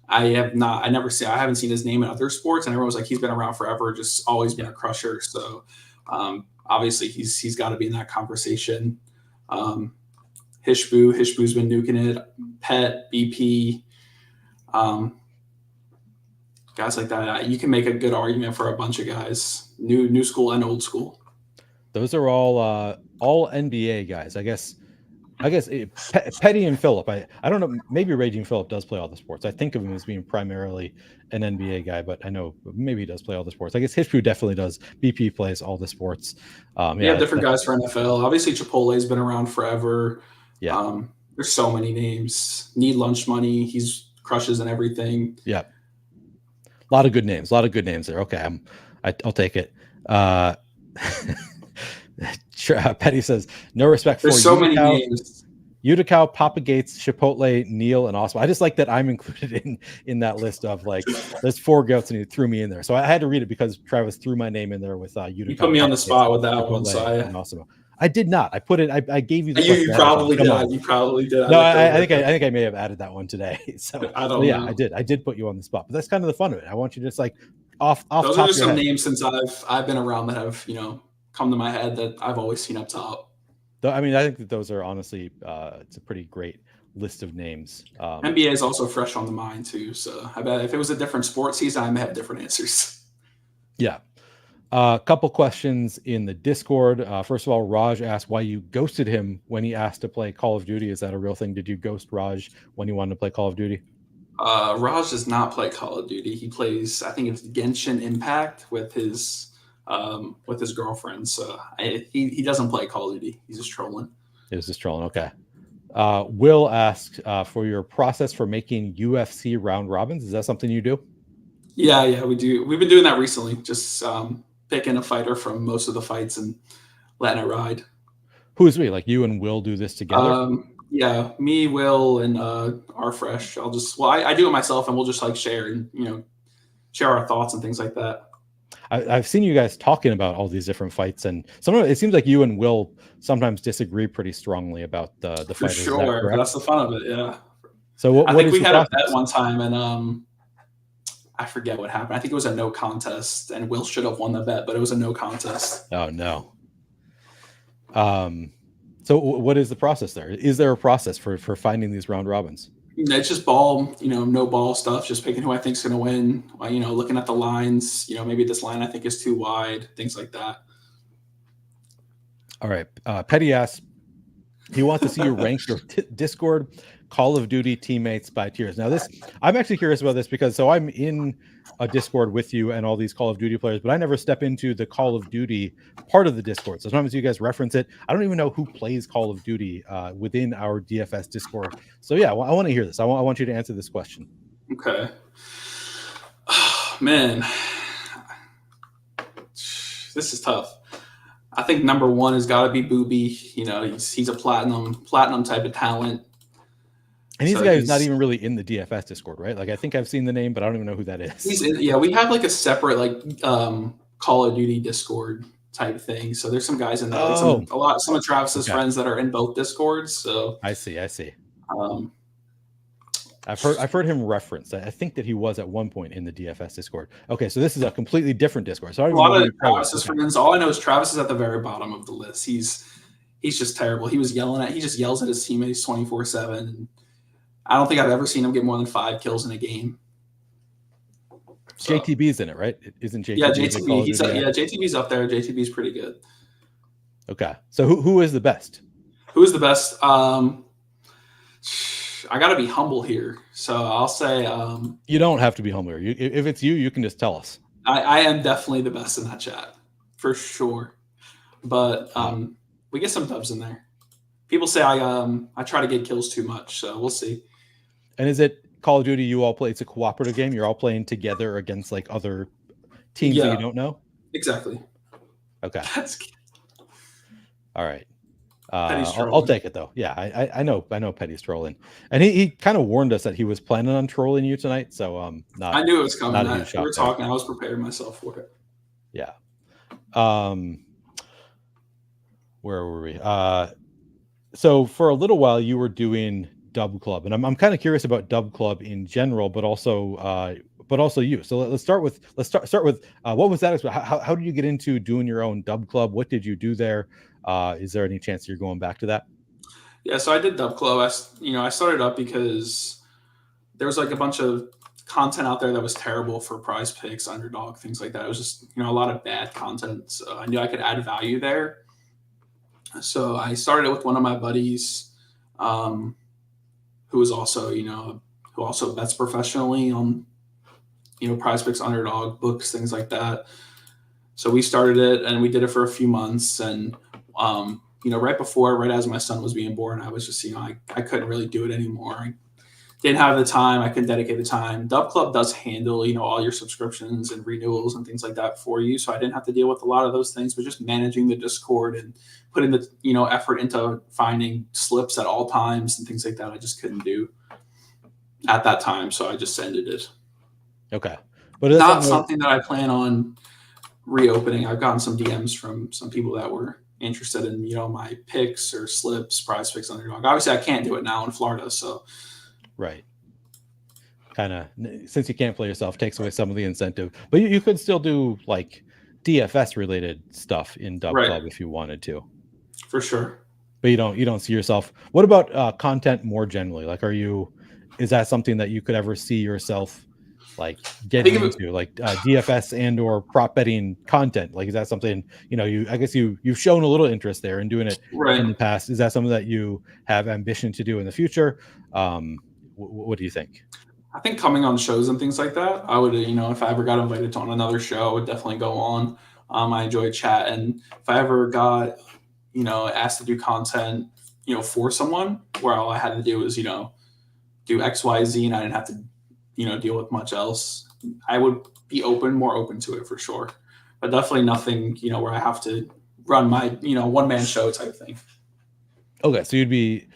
I haven't seen his name in other sports. And everyone was like, he's been around forever, just always been a crusher. So obviously he's got to be in that conversation. Hishboo's been nuking it. Pet, BP, guys like that. You can make a good argument for a bunch of guys, new school and old school. Those are all NBA guys. I guess Petty and Phillip. I don't know. Maybe Raging Phillip does play all the sports. I think of him as being primarily an NBA guy, but I know maybe he does play all the sports. I guess Hishbu definitely does. BP plays all the sports. You have different guys for NFL. Obviously, Chipotle's been around forever. Yeah. There's so many names. Need Lunch Money. He's crushes and everything. Yeah. A lot of good names. There. Okay, I'll take it. Petty says no respect for. There's so many names. Utica, Papa Gates, Chipotle, Neil, and Osmo. I just like that I'm included in that list of like there's 4 goats and he threw me in there. So I had to read it because Travis threw my name in there with Utica. You put me on the spot with that Chipotle, one. So I did not. I put it. I gave you the. You probably did. You probably did. No, I think I may have added that one today. So I don't know. I did. I did put you on the spot, but that's kind of the fun of it. I want you to just like off. Those are just some names since I've been around that have come to my head that I've always seen up top. I mean, I think that those are honestly it's a pretty great list of names. NBA is also fresh on the mind too. So I bet if it was a different sports season, I may have different answers. Yeah. A couple questions in the Discord. First of all, Raj asked why you ghosted him when he asked to play Call of Duty. Is that a real thing? Did you ghost Raj when he wanted to play Call of Duty? Raj does not play Call of Duty. He plays, I think it's Genshin Impact with his girlfriend. So he doesn't play Call of Duty. He's just trolling. It was just trolling. Okay. Will asked for your process for making UFC round robins. Is that something you do? Yeah, we do. We've been doing that recently. Just picking a fighter from most of the fights and letting it ride. Who's we? Like you and Will do this together? Yeah, me, Will, and R-Fresh. I do it myself, and we'll just like share and share our thoughts and things like that. I've seen you guys talking about all these different fights, and it seems like you and Will sometimes disagree pretty strongly about the For fighters. sure, that's the fun of it. Yeah. So I think we had a bet one time, and I forget what happened. I think it was a no contest, and Will should have won the bet, but it was a no contest. Oh no. So what is the process there? Is there a process for finding these round robins? It's just ball, no ball stuff, just picking who I think is going to win, looking at the lines, maybe this line I think is too wide, things like that. All right. Petty asks, he wants to see you rank your Discord Call of Duty teammates by tiers. Now I'm actually curious about this because I'm in a Discord with you and all these Call of Duty players, but I never step into the Call of Duty part of the Discord. So sometimes you guys reference it. I don't even know who plays Call of Duty within our DFS Discord. So yeah, I want to hear this. I want you to answer this question. Okay. Man, this is tough. I think number one has got to be Booby. He's a platinum type of talent. And he's a guy who's not even really in the DFS Discord, right? Like I think I've seen the name, but I don't even know who that is. We have like a separate Call of Duty Discord type thing. So there's some guys in there. Like some of Travis's friends that are in both Discords. So I see. I've heard him referenced. I think that he was at one point in the DFS Discord. Okay, so this is a completely different Discord. So a lot of Travis's friends. All I know is Travis is at the very bottom of the list. He's just terrible. He just yells at his teammates 24/7. I don't think I've ever seen him get more than 5 kills in a game. So, JTB's in it, right? Isn't JTB? Yeah, JTB. JTB's up there. JTB's pretty good. Okay, so who is the best? Who is the best? I I got to be humble here. So I'll say You don't have to be humble. If it's you, you can just tell us. I am definitely the best in that chat for sure. But we get some dubs in there. People say I try to get kills too much, so we'll see. And is it Call of Duty you all play? It's a cooperative game. You're all playing together against like other teams that you don't know? Exactly. Okay. That's all right. Petty's I'll take it though. Yeah, I know Petty's trolling, and he kind of warned us that he was planning on trolling you tonight. So not. I knew it was coming. We were talking. I was preparing myself for it. Yeah. Where were we? So for a little while you were doing Dub Club, and I'm kind of curious about Dub Club in general, but also you. So let's start with what was that? How did you get into doing your own Dub Club? What did you do there? Is there any chance you're going back to that? Yeah, so I did Dub Club. I started up because there was like a bunch of content out there that was terrible for Prize Picks, Underdog, things like that. It was just a lot of bad content. So I knew I could add value there. So I started it with one of my buddies, who was also who also bets professionally on Prize Picks, Underdog, books, things like that. So we started it and we did it for a few months, and right as my son was being born, I was just I couldn't really do it anymore. I didn't have the time. I couldn't dedicate the time. Dub Club does handle all your subscriptions and renewals and things like that for you, so I didn't have to deal with a lot of those things. But just managing the Discord and putting the effort into finding slips at all times and things like that, I just couldn't do at that time. So I just ended it. Okay, but it's not something that I plan on reopening. I've gotten some DMs from some people that were interested in my picks or slips, Prize Picks, Underdog. Obviously I can't do it now in Florida, so right, kind of, since you can't play yourself, takes away some of the incentive, but you could still do like DFS related stuff in Dub Club if you wanted to, for sure. But you don't see yourself. What about content more generally? Like, is that something that you could ever see yourself like getting into, like DFS and or prop betting content? Like, is that something I guess you've shown a little interest there in doing it in the past? Is that something that you have ambition to do in the future? What do you think? I think coming on shows and things like that, I would, if I ever got invited on another show, I would definitely go on. I enjoy chat, and if I ever got asked to do content for someone where all I had to do was do XYZ and I didn't have to deal with much else, I would be more open to it for sure. But definitely nothing, where I have to run my, one-man show type thing. Okay, so you'd be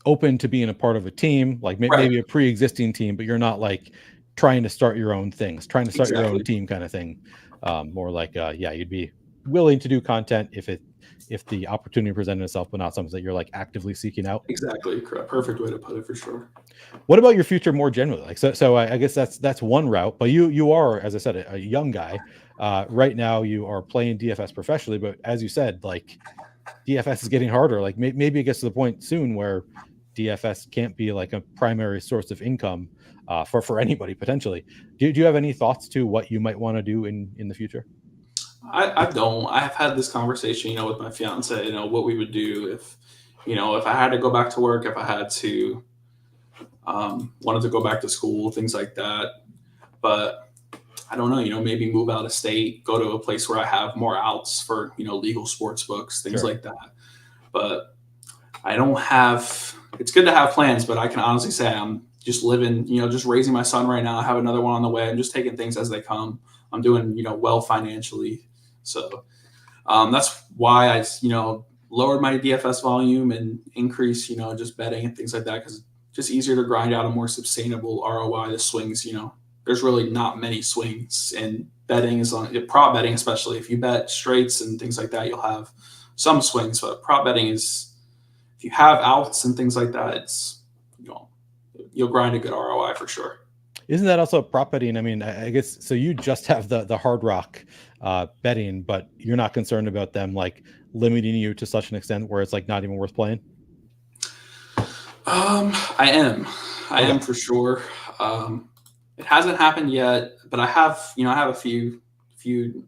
open to being a part of a team, like maybe a pre-existing team, but you're not like trying to start your own things, trying to start your own team kind of thing. More like, you'd be willing to do content if the opportunity presented itself, but not something that you're like actively seeking out. Exactly. Perfect way to put it, for sure. What about your future more generally? Like, so I guess that's one route, but you are, as I said, a young guy. Right now you are playing DFS professionally, but as you said, like DFS is getting harder. Like maybe it gets to the point soon where DFS can't be like a primary source of income for anybody potentially. Do you have any thoughts to what you might want to do in the future? I don't. I have had this conversation, with my fiance, what we would do if I had to go back to work, if I had to wanted to go back to school, things like that. But I don't know, maybe move out of state, go to a place where I have more outs for, legal sports books, things like that. But I don't have, it's good to have plans, but I can honestly say I'm just living, just raising my son right now. I have another one on the way. I'm just taking things as they come. I'm doing, well financially. So that's why I, lowered my DFS volume and increased, just betting and things like that, because just easier to grind out a more sustainable ROI. The swings, there's really not many swings, and betting is on prop betting, especially if you bet straights and things like that, you'll have some swings. But prop betting is, if you have outs and things like that, it's you'll grind a good ROI for sure. Isn't that also prop betting? I mean, I guess so. You just have the Hard Rock betting, but you're not concerned about them like limiting you to such an extent where it's like not even worth playing. I am for sure. It hasn't happened yet, but I have a few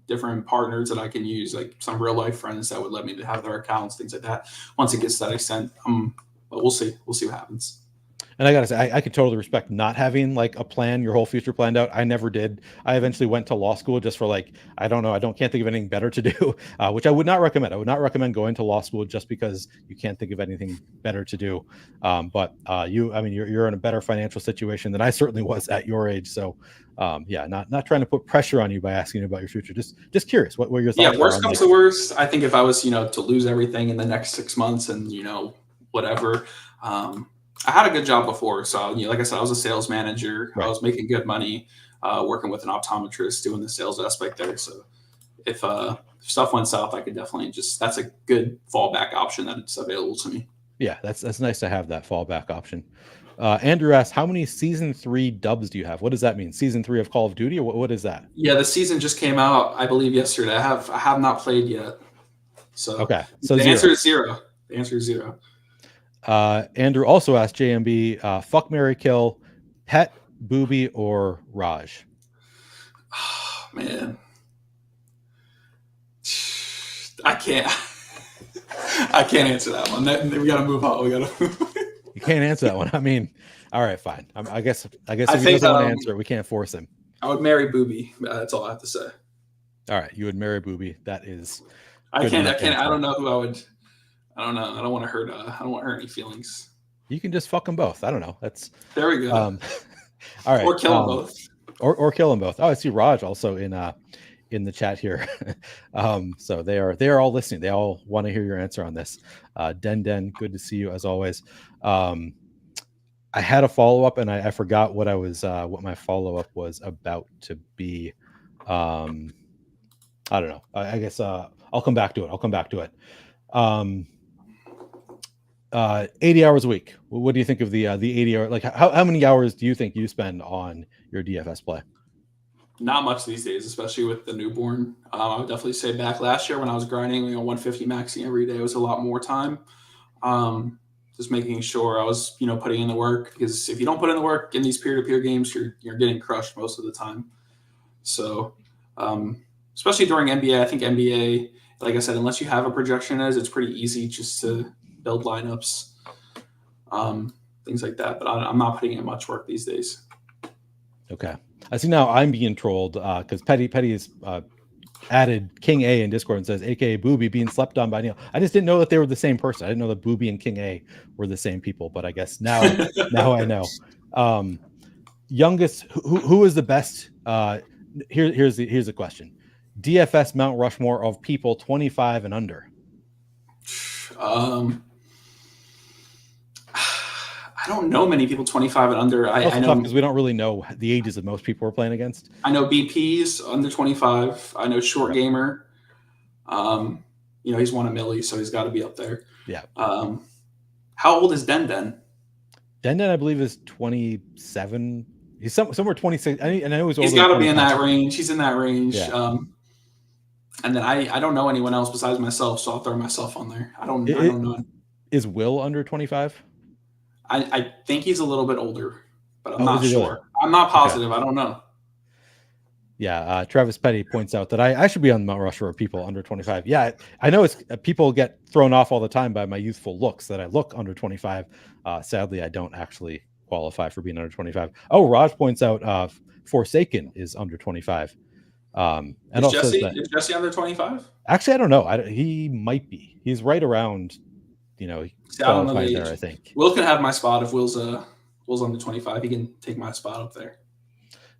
different partners that I can use, like some real life friends that would let me to have their accounts, things like that. Once it gets to that extent, but we'll see what happens. And I gotta say, I could totally respect not having like a plan, your whole future planned out. I never did. I eventually went to law school just for like, I don't know, can't think of anything better to do, which I would not recommend. I would not recommend going to law school just because you can't think of anything better to do. But I mean, you're in a better financial situation than I certainly was at your age. So, yeah, not trying to put pressure on you by asking you about your future. Just curious, what your Yeah, thoughts are worst on comes like, to worst, I think if I was, to lose everything in the next 6 months and, whatever, I had a good job before. So, like I said, I was a sales manager. I right? was making good money, working with an optometrist, doing the sales aspect there. So if stuff went south, I could definitely that's a good fallback option that it's available to me. Yeah, that's nice to have that fallback option. Andrew asks, how many season 3 dubs do you have? What does that mean? Season 3 of Call of Duty, or what is that? Yeah, the season just came out, I believe, yesterday. I have not played yet. So Okay, so the zero. answer is zero. The answer is zero. Andrew also asked JmB, fuck, marry, kill, Pet, Booby, or Raj? Oh, man. I can't. I can't answer that one. We got to move on. You can't answer that one. I mean, all right, fine. I guess I if he think doesn't want to answer it, we can't force him. I would marry Booby. That's all I have to say. All right, you would marry Booby. That is. I can't. I don't know who I would. I don't know. I don't want to hurt. I don't want to hurt any feelings. You can just fuck them both. I don't know. That's there we go. All right, or kill them both. Or kill them both. Oh, I see Raj also in the chat here. So they are all listening. They all want to hear your answer on this. Den, good to see you as always. I had a follow-up and I forgot what my follow-up was about to be. I don't know. I guess I'll come back to it. 80 hours a week. What do you think of the 80 hour? Like how many hours do you think you spend on your DFS play? Not much these days, especially with the newborn. I would definitely say back last year when I was grinding, 150 maxing every day was a lot more time. Just making sure I was, putting in the work, because if you don't put in the work in these peer-to-peer games, you're getting crushed most of the time. So, especially during NBA, I think NBA, like I said, unless you have a projection it's pretty easy just to build lineups, things like that. But I'm not putting in much work these days. Okay. I see now I'm being trolled because Petty has added King A in Discord and says, AKA Booby being slept on by Neil. I just didn't know that they were the same person. I didn't know that Booby and King A were the same people, but I guess now I know. Youngest, who is the best? Here's the question. DFS Mount Rushmore of people 25 and under. I don't know many people 25 and under. I know because we don't really know the ages of most people we're playing against. I know BP's under 25. I know Short Gamer. He's won a milli, so he's got to be up there. Yeah. How old is Den? Den, I believe, is 27. He's somewhere 26. I know he's got to be in that range. He's in that range. Yeah. And then I don't know anyone else besides myself, so I'll throw myself on there. I don't know. Is Will under 25? I think he's a little bit older, but I'm not sure. Really? I'm not positive. Okay. I don't know. Yeah, Travis Petty points out that I should be on Mount Rushmore of people under 25. Yeah, I know it's people get thrown off all the time by my youthful looks that I look under 25. Sadly, I don't actually qualify for being under 25. Oh, Raj points out Forsaken is under 25. And is Jesse under 25? Actually, I don't know. He might be. He's right around. Qualified there, I think. Will can have my spot if Will's under 25. He can take my spot up there.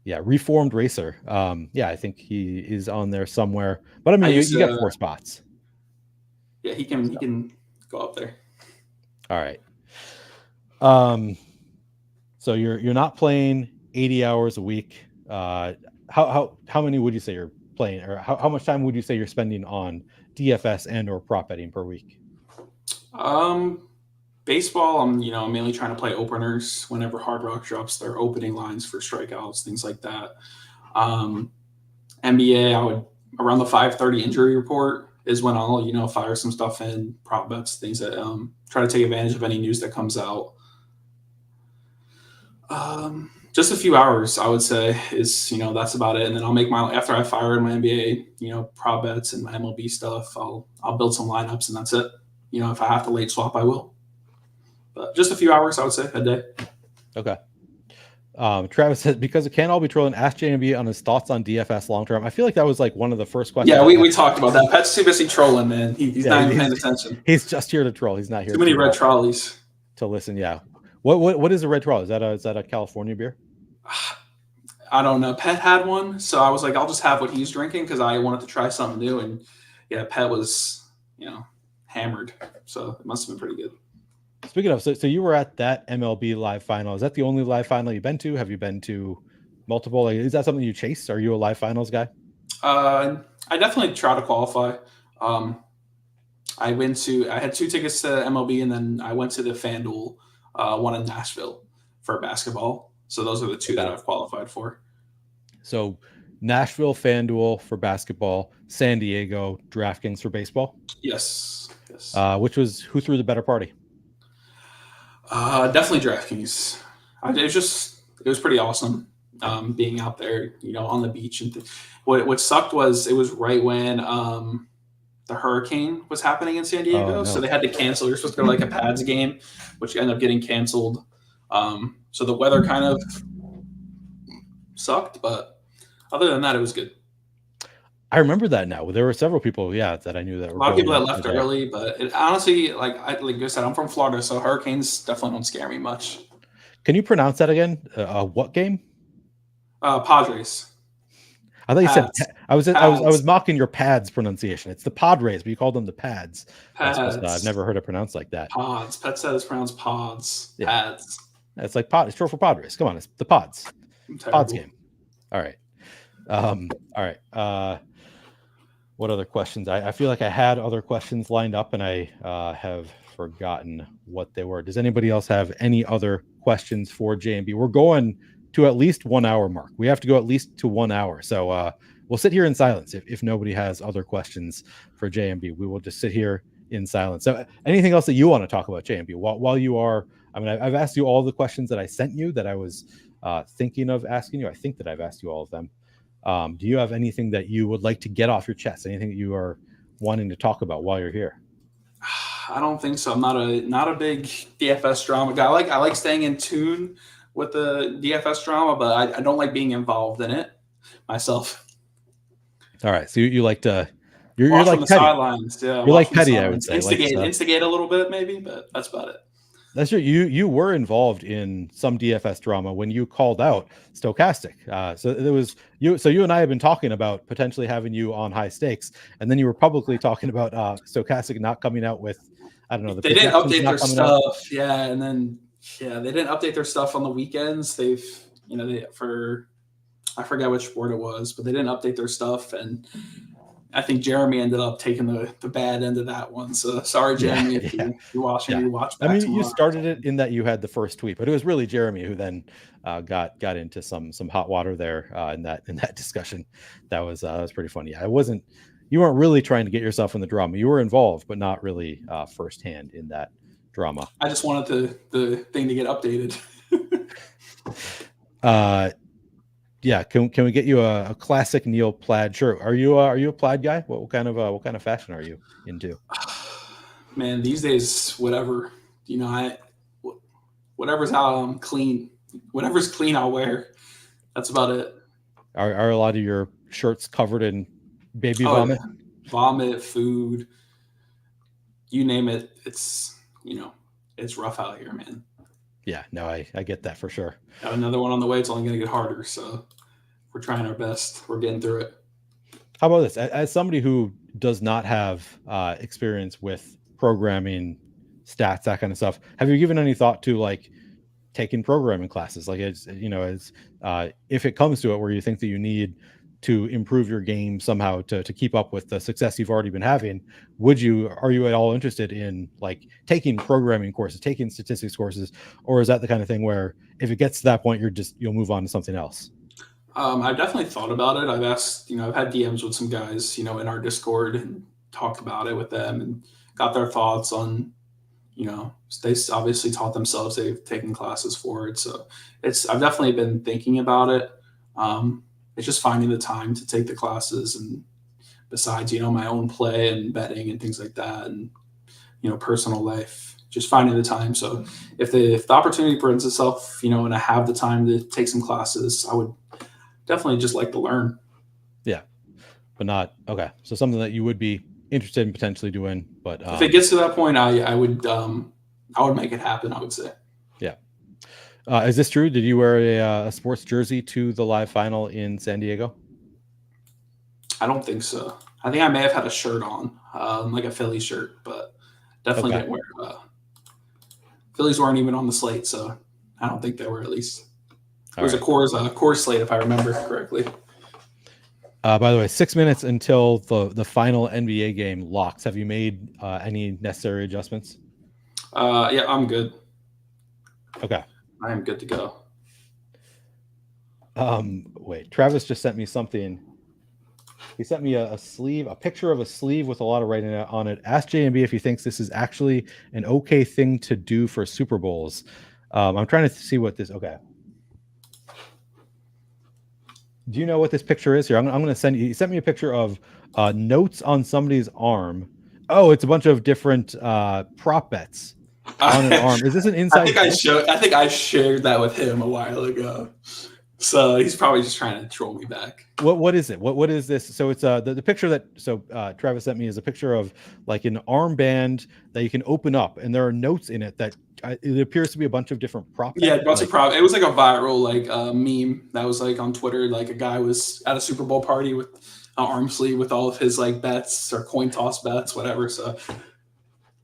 Yeah, Reformed Racer. Yeah, I think he is on there somewhere. But I mean, you get 4 spots. Yeah, he can go up there. All right. So you're not playing 80 hours a week. How many would you say you're playing, or how much time would you say you're spending on DFS and or prop betting per week? Baseball, I'm mainly trying to play openers whenever Hard Rock drops their opening lines for strikeouts, things like that. NBA, I would around the 5:30 injury report is when I'll fire some stuff in, prop bets, things that try to take advantage of any news that comes out. Just a few hours, I would say, is that's about it. And then I'll make after I fire in my NBA, prop bets and my MLB stuff, I'll build some lineups, and that's it. If I have to late swap, I will. But just a few hours, I would say, a day. Okay. Travis says, because it can't all be trolling, ask JmB on his thoughts on DFS long term. I feel like that was like one of the first questions. Yeah, I we asked. talked about that. Pet's too busy trolling, man. He's Yeah, not even paying attention. he's just here to troll. He's not here Too many red trolleys. to listen. Yeah. What is a red trolley? Is that a California beer? I don't know. Pet had one, so I was like, I'll just have what he's drinking because I wanted to try something new. And yeah, Pet was, hammered, so it must have been pretty good. Speaking of, so you were at that MLB live final. Is that the only live final you've been to? Have you been to multiple? Like, is that something you chase? Are you a live finals guy? I definitely try to qualify. I had 2 tickets to MLB, and then I went to the FanDuel one in Nashville for basketball. So those are the 2 that I've qualified for. So Nashville FanDuel for basketball, San Diego DraftKings for baseball. Yes. Who threw the better party? Definitely DraftKings. It was pretty awesome being out there, on the beach. And what sucked was it was right when the hurricane was happening in San Diego, no. So they had to cancel. You're supposed to go to like a Pads game, which ended up getting canceled. So the weather kind of sucked, but other than that, it was good. I remember that now. There were several people, that I knew that were a lot of people that left early, but it honestly, like I said, I'm from Florida, so hurricanes definitely don't scare me much. Can you pronounce that again? What game? Padres. I thought you said I was mocking your Pads pronunciation. It's the Padres, but you called them the Pads. I've never heard it pronounced like that. Pods. Pet said it's pronounced Pods. Yeah. Pads. It's like Pod. It's short for Padres. Come on, it's the Pods. Pods game. All right. All right. What other questions? I feel like I had other questions lined up, and I have forgotten what they were. Does anybody else have any other questions for JmB? We're going to at least 1 hour mark. We have to go at least to 1 hour. So we'll sit here in silence if nobody has other questions for JmB. We will just sit here in silence. So anything else that you want to talk about, JmB, while you are, I've asked you all the questions that I sent you that I was thinking of asking you. I think that I've asked you all of them. Do you have anything that you would like to get off your chest? Anything that you are wanting to talk about while you're here? I don't think so. I'm not a big DFS drama guy. I like staying in tune with the DFS drama, but I don't like being involved in it myself. All right, so you like to you're like from the sidelines. Yeah, you're like petty. I would say instigate a little bit maybe, but that's about it. That's true. You were involved in some DFS drama when you called out Stochastic. So there was you. So you and I have been talking about potentially having you on High Stakes, and then you were publicly talking about Stochastic not coming out with, I don't know. They didn't update their stuff. Yeah, and then they didn't update their stuff on the weekends. I forget which sport it was, but they didn't update their stuff, and I think Jeremy ended up taking the bad end of that one. So sorry, Jeremy, if you're watching, you watch back. You started it in that you had the first tweet, but it was really Jeremy who then got into some hot water there in that discussion. That was pretty funny. Yeah, you weren't really trying to get yourself in the drama. You were involved, but not really firsthand in that drama. I just wanted the thing to get updated. Yeah, can we get you a classic Neil plaid shirt? Are you a plaid guy? What kind of fashion are you into? Man, these days, whatever. Whatever's how clean. Whatever's clean, I'll wear. That's about it. Are a lot of your shirts covered in baby vomit? Yeah. Vomit, food, you name it. It's it's rough out here, man. Yeah, no, I get that for sure. Got another one on the way. It's only going to get harder. So we're trying our best. We're getting through it. How about this? As somebody who does not have experience with programming, stats, that kind of stuff, have you given any thought to like taking programming classes? Like if it comes to it where you think that you need to improve your game somehow to keep up with the success you've already been having, are you at all interested in like taking programming courses, taking statistics courses, or is that the kind of thing where if it gets to that point, you'll move on to something else? I've definitely thought about it. I've asked, I've had DMs with some guys, in our Discord and talked about it with them and got their thoughts on, they obviously taught themselves, they've taken classes for it. So I've definitely been thinking about it. It's just finding the time to take the classes, and besides, my own play and betting and things like that, and personal life, just finding the time. So if the opportunity presents itself, and I have the time to take some classes, I would definitely just like to learn. Yeah, but not okay. So something that you would be interested in potentially doing, but If it gets to that point, I would make it happen, I would say. Yeah. Is this true? Did you wear a sports jersey to the live final in San Diego? I don't think so. I think I may have had a shirt on, like a Philly shirt, but definitely didn't wear. Phillies weren't even on the slate, so I don't think they were. At least it was a Coors slate, if I remember correctly. By the way, 6 minutes until the final NBA game locks. Have you made any necessary adjustments? Yeah, I'm good. Okay. I am good to go. Wait, Travis just sent me something. He sent me a picture of a sleeve with a lot of writing on it. Ask JmB if he thinks this is actually an okay thing to do for Super Bowls. I'm trying to see what this. Okay. Do you know what this picture is here? I'm going to send you. He sent me a picture of notes on somebody's arm. Oh, it's a bunch of different prop bets on an arm. Is this an inside? I think I shared that with him a while ago. So he's probably just trying to troll me back. What is it? What is this? So it's the picture that Travis sent me is a picture of like an armband that you can open up, and there are notes in it that it appears to be a bunch of different prop bets. Yeah, a bunch of prop. It was like a viral meme that was like on Twitter. Like a guy was at a Super Bowl party with an arm sleeve with all of his like bets or coin toss bets, whatever. So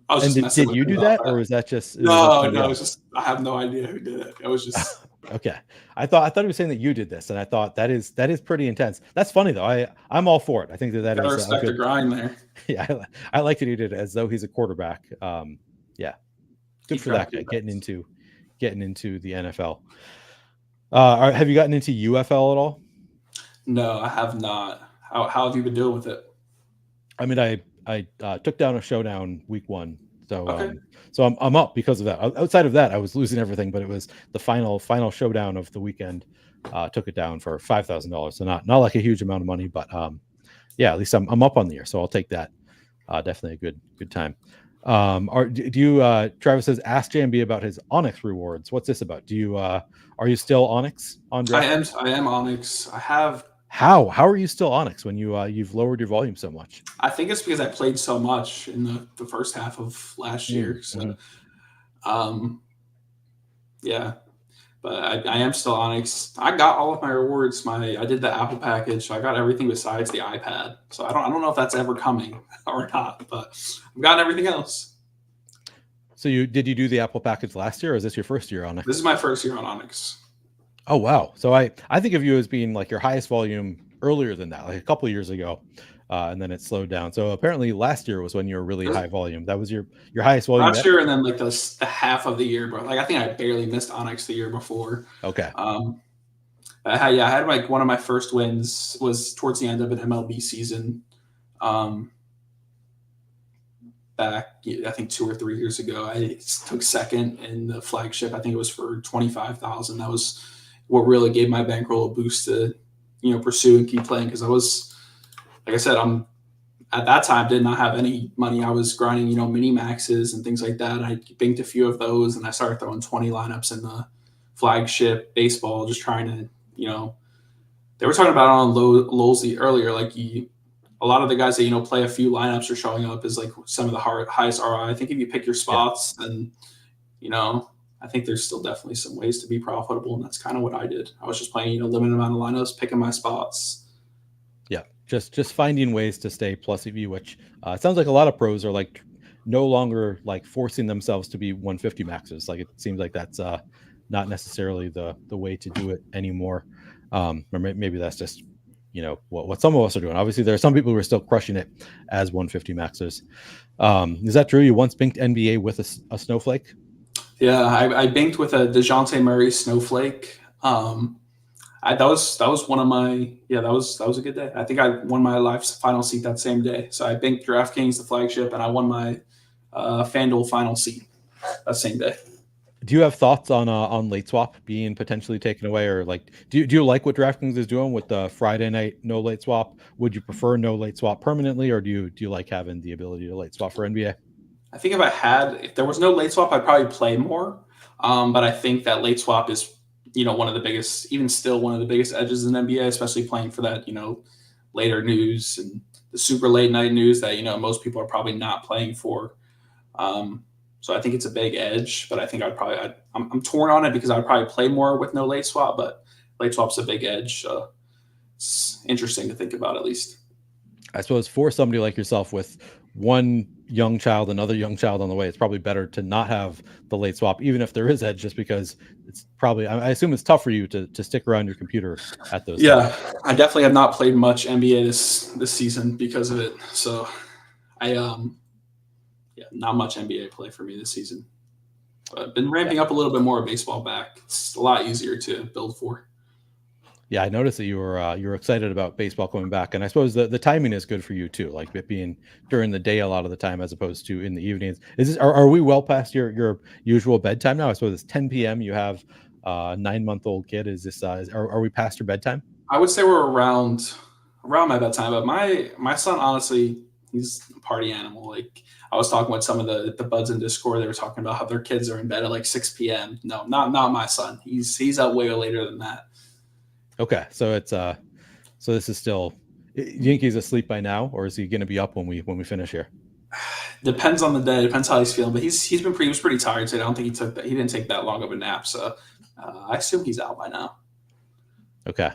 I was just messing with him. Did you do that, or is that just no? It's just I have no idea who did it. It was just. Okay. I thought he was saying that you did this, and I thought that is pretty intense. That's funny though. I'm all for it. I think that is respect the grind there. Yeah, I like that he did it as though he's a quarterback. Yeah, good for that guy getting into the NFL. Have you gotten into UFL at all? No, I have not. How have you been doing with it? I mean, I took down a showdown week 1. So, okay. So I'm up because of that. Outside of that, I was losing everything, but it was the final showdown of the weekend. Took it down for $5,000. So not like a huge amount of money, but yeah, at least I'm up on the year, so I'll take that. Definitely a good time. Travis says ask JmB about his Onyx rewards. What's this about? Are you still Onyx on draft? I am Onyx. I have. How are you still Onyx when you've lowered your volume so much? I think it's because I played so much in the first half of last year. So, yeah, but I am still Onyx. I got all of my rewards. I did the Apple package. So I got everything besides the iPad. So I don't know if that's ever coming or not, but I've gotten everything else. So did you do the Apple package last year, or is this your first year on it? This is my first year on Onyx. Oh, wow. So I think of you as being like your highest volume earlier than that, like a couple of years ago, and then it slowed down. So apparently last year was when you were really high volume. That was your highest volume. Last year, and then like the half of the year, bro. Like I think I barely missed Onyx the year before. Okay. I had like one of my first wins was towards the end of an MLB season. Back, I think 2 or 3 years ago, I took second in the flagship. I think it was for 25,000. That was what really gave my bankroll a boost to, pursue and keep playing. Because I was, like I said, at that time did not have any money. I was grinding, mini maxes and things like that. I banked a few of those, and I started throwing 20 lineups in the flagship baseball, just trying to, they were talking about it on Lolsey earlier, like a lot of the guys that play a few lineups are showing up as like some of the highest ROI. I think if you pick your spots, then I think there's still definitely some ways to be profitable, and that's kind of what I did. I was just playing limited amount of lineups, picking my spots. Yeah, just finding ways to stay plus EV, which it sounds like a lot of pros are like no longer like forcing themselves to be 150 maxes. Like it seems like that's not necessarily the way to do it anymore. Or maybe that's just what some of us are doing. Obviously, there are some people who are still crushing it as 150 maxers. Is that true? You once banked NBA with a snowflake? Yeah, I banked with a DeJounte Murray snowflake. That was one of my that was a good day. I think I won my life's final seat that same day. So I banked DraftKings, the flagship, and I won my FanDuel final seat that same day. Do you have thoughts on late swap being potentially taken away, or like do you like what DraftKings is doing with the Friday night no late swap? Would you prefer no late swap permanently, or do you like having the ability to late swap for NBA? I think if there was no late swap, I'd probably play more. But I think that late swap is, one of the biggest, even still one of the biggest edges in NBA, especially playing for that, later news and the super late night news that, most people are probably not playing for. Um, so I think it's a big edge, but I think I'm torn on it because I'd probably play more with no late swap, but late swap's a big edge. It's interesting to think about at least. I suppose for somebody like yourself with one young child, another young child on the way, it's probably better to not have the late swap, even if there is edge, just because it's probably, I assume it's tough for you to stick around your computer at those Yeah, times. I definitely have not played much NBA this season because of it. So I yeah, not much NBA play for me this season. But I've been Yeah. ramping up a little bit more baseball back. It's a lot easier to build for. Yeah, I noticed that you were excited about baseball coming back, and I suppose the timing is good for you too, like it being during the day a lot of the time as opposed to in the evenings. Is this are we well past your usual bedtime now? I suppose it's 10 p.m. You have a 9-month-old kid. Is this are we past your bedtime? I would say we're around my bedtime, but my son honestly, he's a party animal. Like I was talking with some of the buds in Discord, they were talking about how their kids are in bed at like 6 p.m. No, not my son. He's out way later than that. Okay, so it's so this is still you think he's asleep by now, or is he going to be up when we finish here? Depends on the day. Depends how he's feeling. But he was pretty tired today. I don't think he didn't take that long of a nap. So I assume he's out by now. Okay.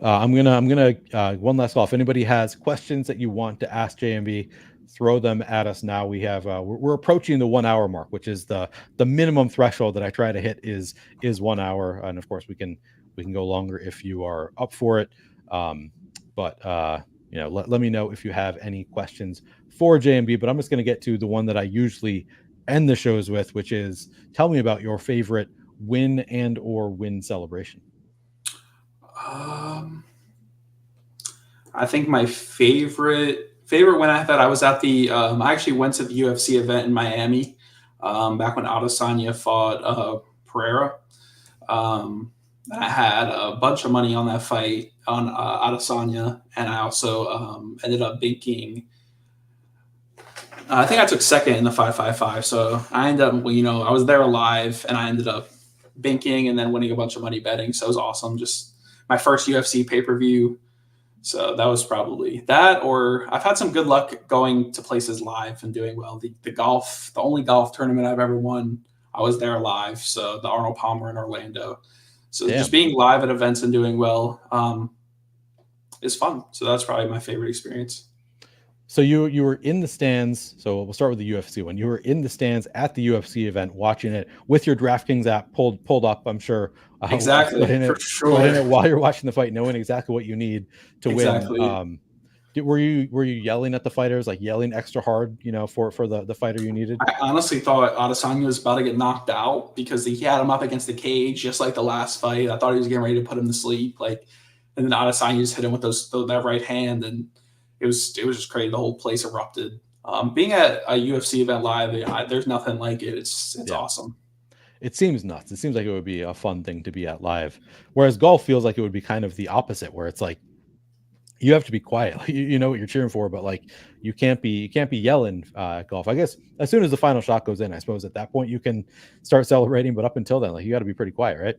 I'm gonna one last call. If anybody has questions that you want to ask JMB, throw them at us now. We have we're approaching the 1 hour mark, which is the minimum threshold that I try to hit is 1 hour, and of course we can go longer if you are up for it. But let me know if you have any questions for JMB. But I'm just gonna get to the one that I usually end the shows with, which is tell me about your favorite win and or win celebration. Um, I think my favorite when I was at the I actually went to the UFC event in Miami back when Adesanya fought Pereira. I had a bunch of money on that fight on Adesanya, and I also ended up banking. I think I took second in the 5-5-5. So I ended up, I was there live, and I ended up banking and then winning a bunch of money betting. So it was awesome. Just my first UFC pay per view. So that was probably that, or I've had some good luck going to places live and doing well. The only golf tournament I've ever won, I was there live. So the Arnold Palmer in Orlando. So Damn. just being live at events and doing well is fun. So that's probably my favorite experience. So you were in the stands. So we'll start with the UFC one. You were in the stands at the UFC event, watching it with your DraftKings app pulled up. I'm sure. Exactly, for Put in sure. it while you're watching the fight, knowing exactly what you need to win. Exactly. Were you yelling at the fighters, like yelling extra hard, for the fighter you needed? I honestly thought Adesanya was about to get knocked out because he had him up against the cage, just like the last fight. I thought he was getting ready to put him to sleep, and then Adesanya just hit him with that right hand, and it was just crazy. The whole place erupted. Being at a UFC event live, there's nothing like it. It's Yeah. awesome. It seems nuts. It seems like it would be a fun thing to be at live. Whereas golf feels like it would be kind of the opposite, where it's like you have to be quiet. Like, you know what you're cheering for, but like you can't be yelling golf. I guess as soon as the final shot goes in, I suppose at that point you can start celebrating. But up until then, like you got to be pretty quiet, right?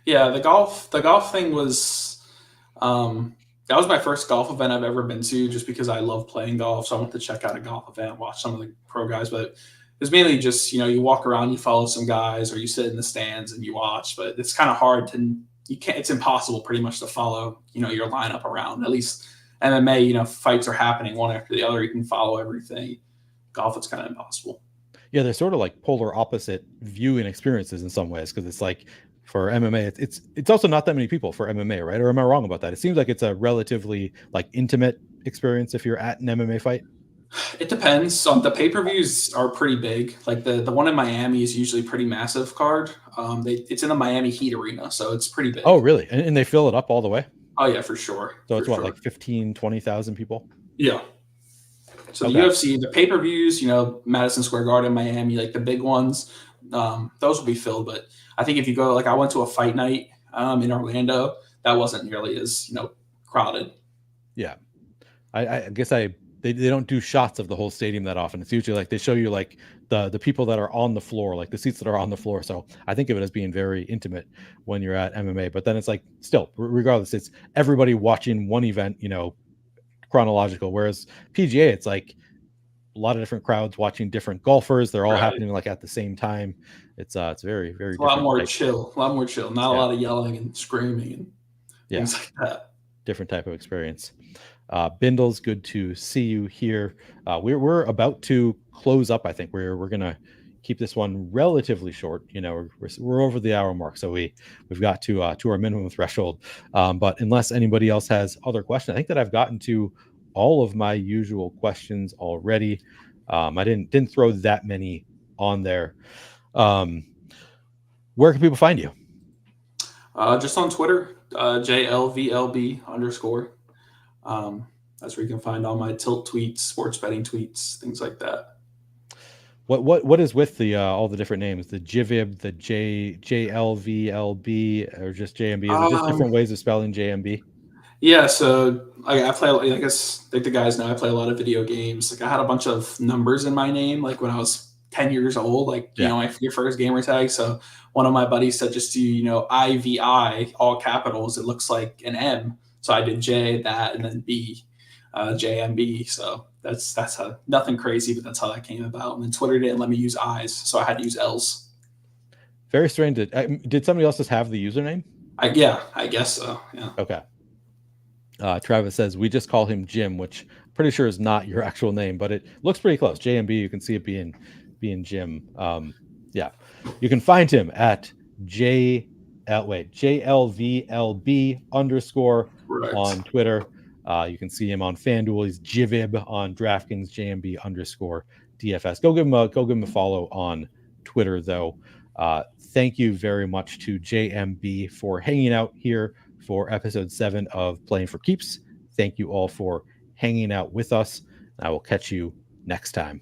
Yeah, the golf thing was that was my first golf event I've ever been to, just because I love playing golf. So I went to check out a golf event, watch some of the pro guys, but it's mainly just you walk around, you follow some guys, or you sit in the stands and you watch. But it's kind of hard to you can't. It's impossible pretty much to follow your lineup around. At least MMA, fights are happening one after the other. You can follow everything. Golf, it's kind of impossible. Yeah, they're sort of like polar opposite viewing experiences in some ways because it's like for MMA, it's also not that many people for MMA, right? Or am I wrong about that? It seems like it's a relatively like intimate experience if you're at an MMA fight. It depends. The pay per views are pretty big. Like the one in Miami is usually pretty massive card. It's in the Miami Heat arena, so it's pretty Oh, big. really? And they fill it up all the way? Oh yeah, for sure, So for it's what, sure. like 15, 20,000 people? Yeah. So the Okay. UFC, the pay per views, Madison Square Garden, Miami, like the big ones, those will be filled. But I think if you go, like I went to a fight night in Orlando, that wasn't nearly as crowded. Yeah. I guess I they don't do shots of the whole stadium that often. It's usually like they show you like the people that are on the floor, like the seats that are on the floor. So I think of it as being very intimate when you're at MMA. But then it's like still, regardless, it's everybody watching one event, chronological. Whereas PGA, it's like a lot of different crowds watching different golfers. They're all Right. happening like at the same time. It's very, very It's a lot different more type. chill. A lot more chill. Not a Yeah. lot of yelling and screaming and Yeah. things like that. Different type of experience. Bindles, good to see you here. We're about to close up. I think we're gonna keep this one relatively short. We're over the hour mark, so we've got to our minimum threshold. But unless anybody else has other questions, I think that I've gotten to all of my usual questions already. I didn't throw that many on there. Where can people find you? Just on Twitter, JLVLB _. That's where you can find all my tilt tweets, sports betting tweets, things like that. What is with the all the different names? The JVIB, the JLVLB, or just JMB? Is it just different ways of spelling JMB? Yeah, so I play. I guess like the guys know, I play a lot of video games. Like I had a bunch of numbers in my name, like when I was 10 years old. Like your first gamer tag. So one of my buddies said just do IVI all capitals. It looks like an M. So I did J that and then B, JMB. So that's how, nothing crazy, but that's how that came about. And then Twitter didn't let me use I's, so I had to use L's. Very strange. Did somebody else just have the username? I guess so. Yeah. Okay. Travis says we just call him Jim, which I'm pretty sure is not your actual name, but it looks pretty close. JMB, you can see it being Jim. Yeah, you can find him at JLVLB _ Right. on Twitter. You can see him on FanDuel. He's JVIB on DraftKings, JMB _ DFS. Go give him a follow on Twitter, though. Thank you very much to JMB for hanging out here for episode 7 of Playing for Keeps. Thank you all for hanging out with us. I will catch you next time.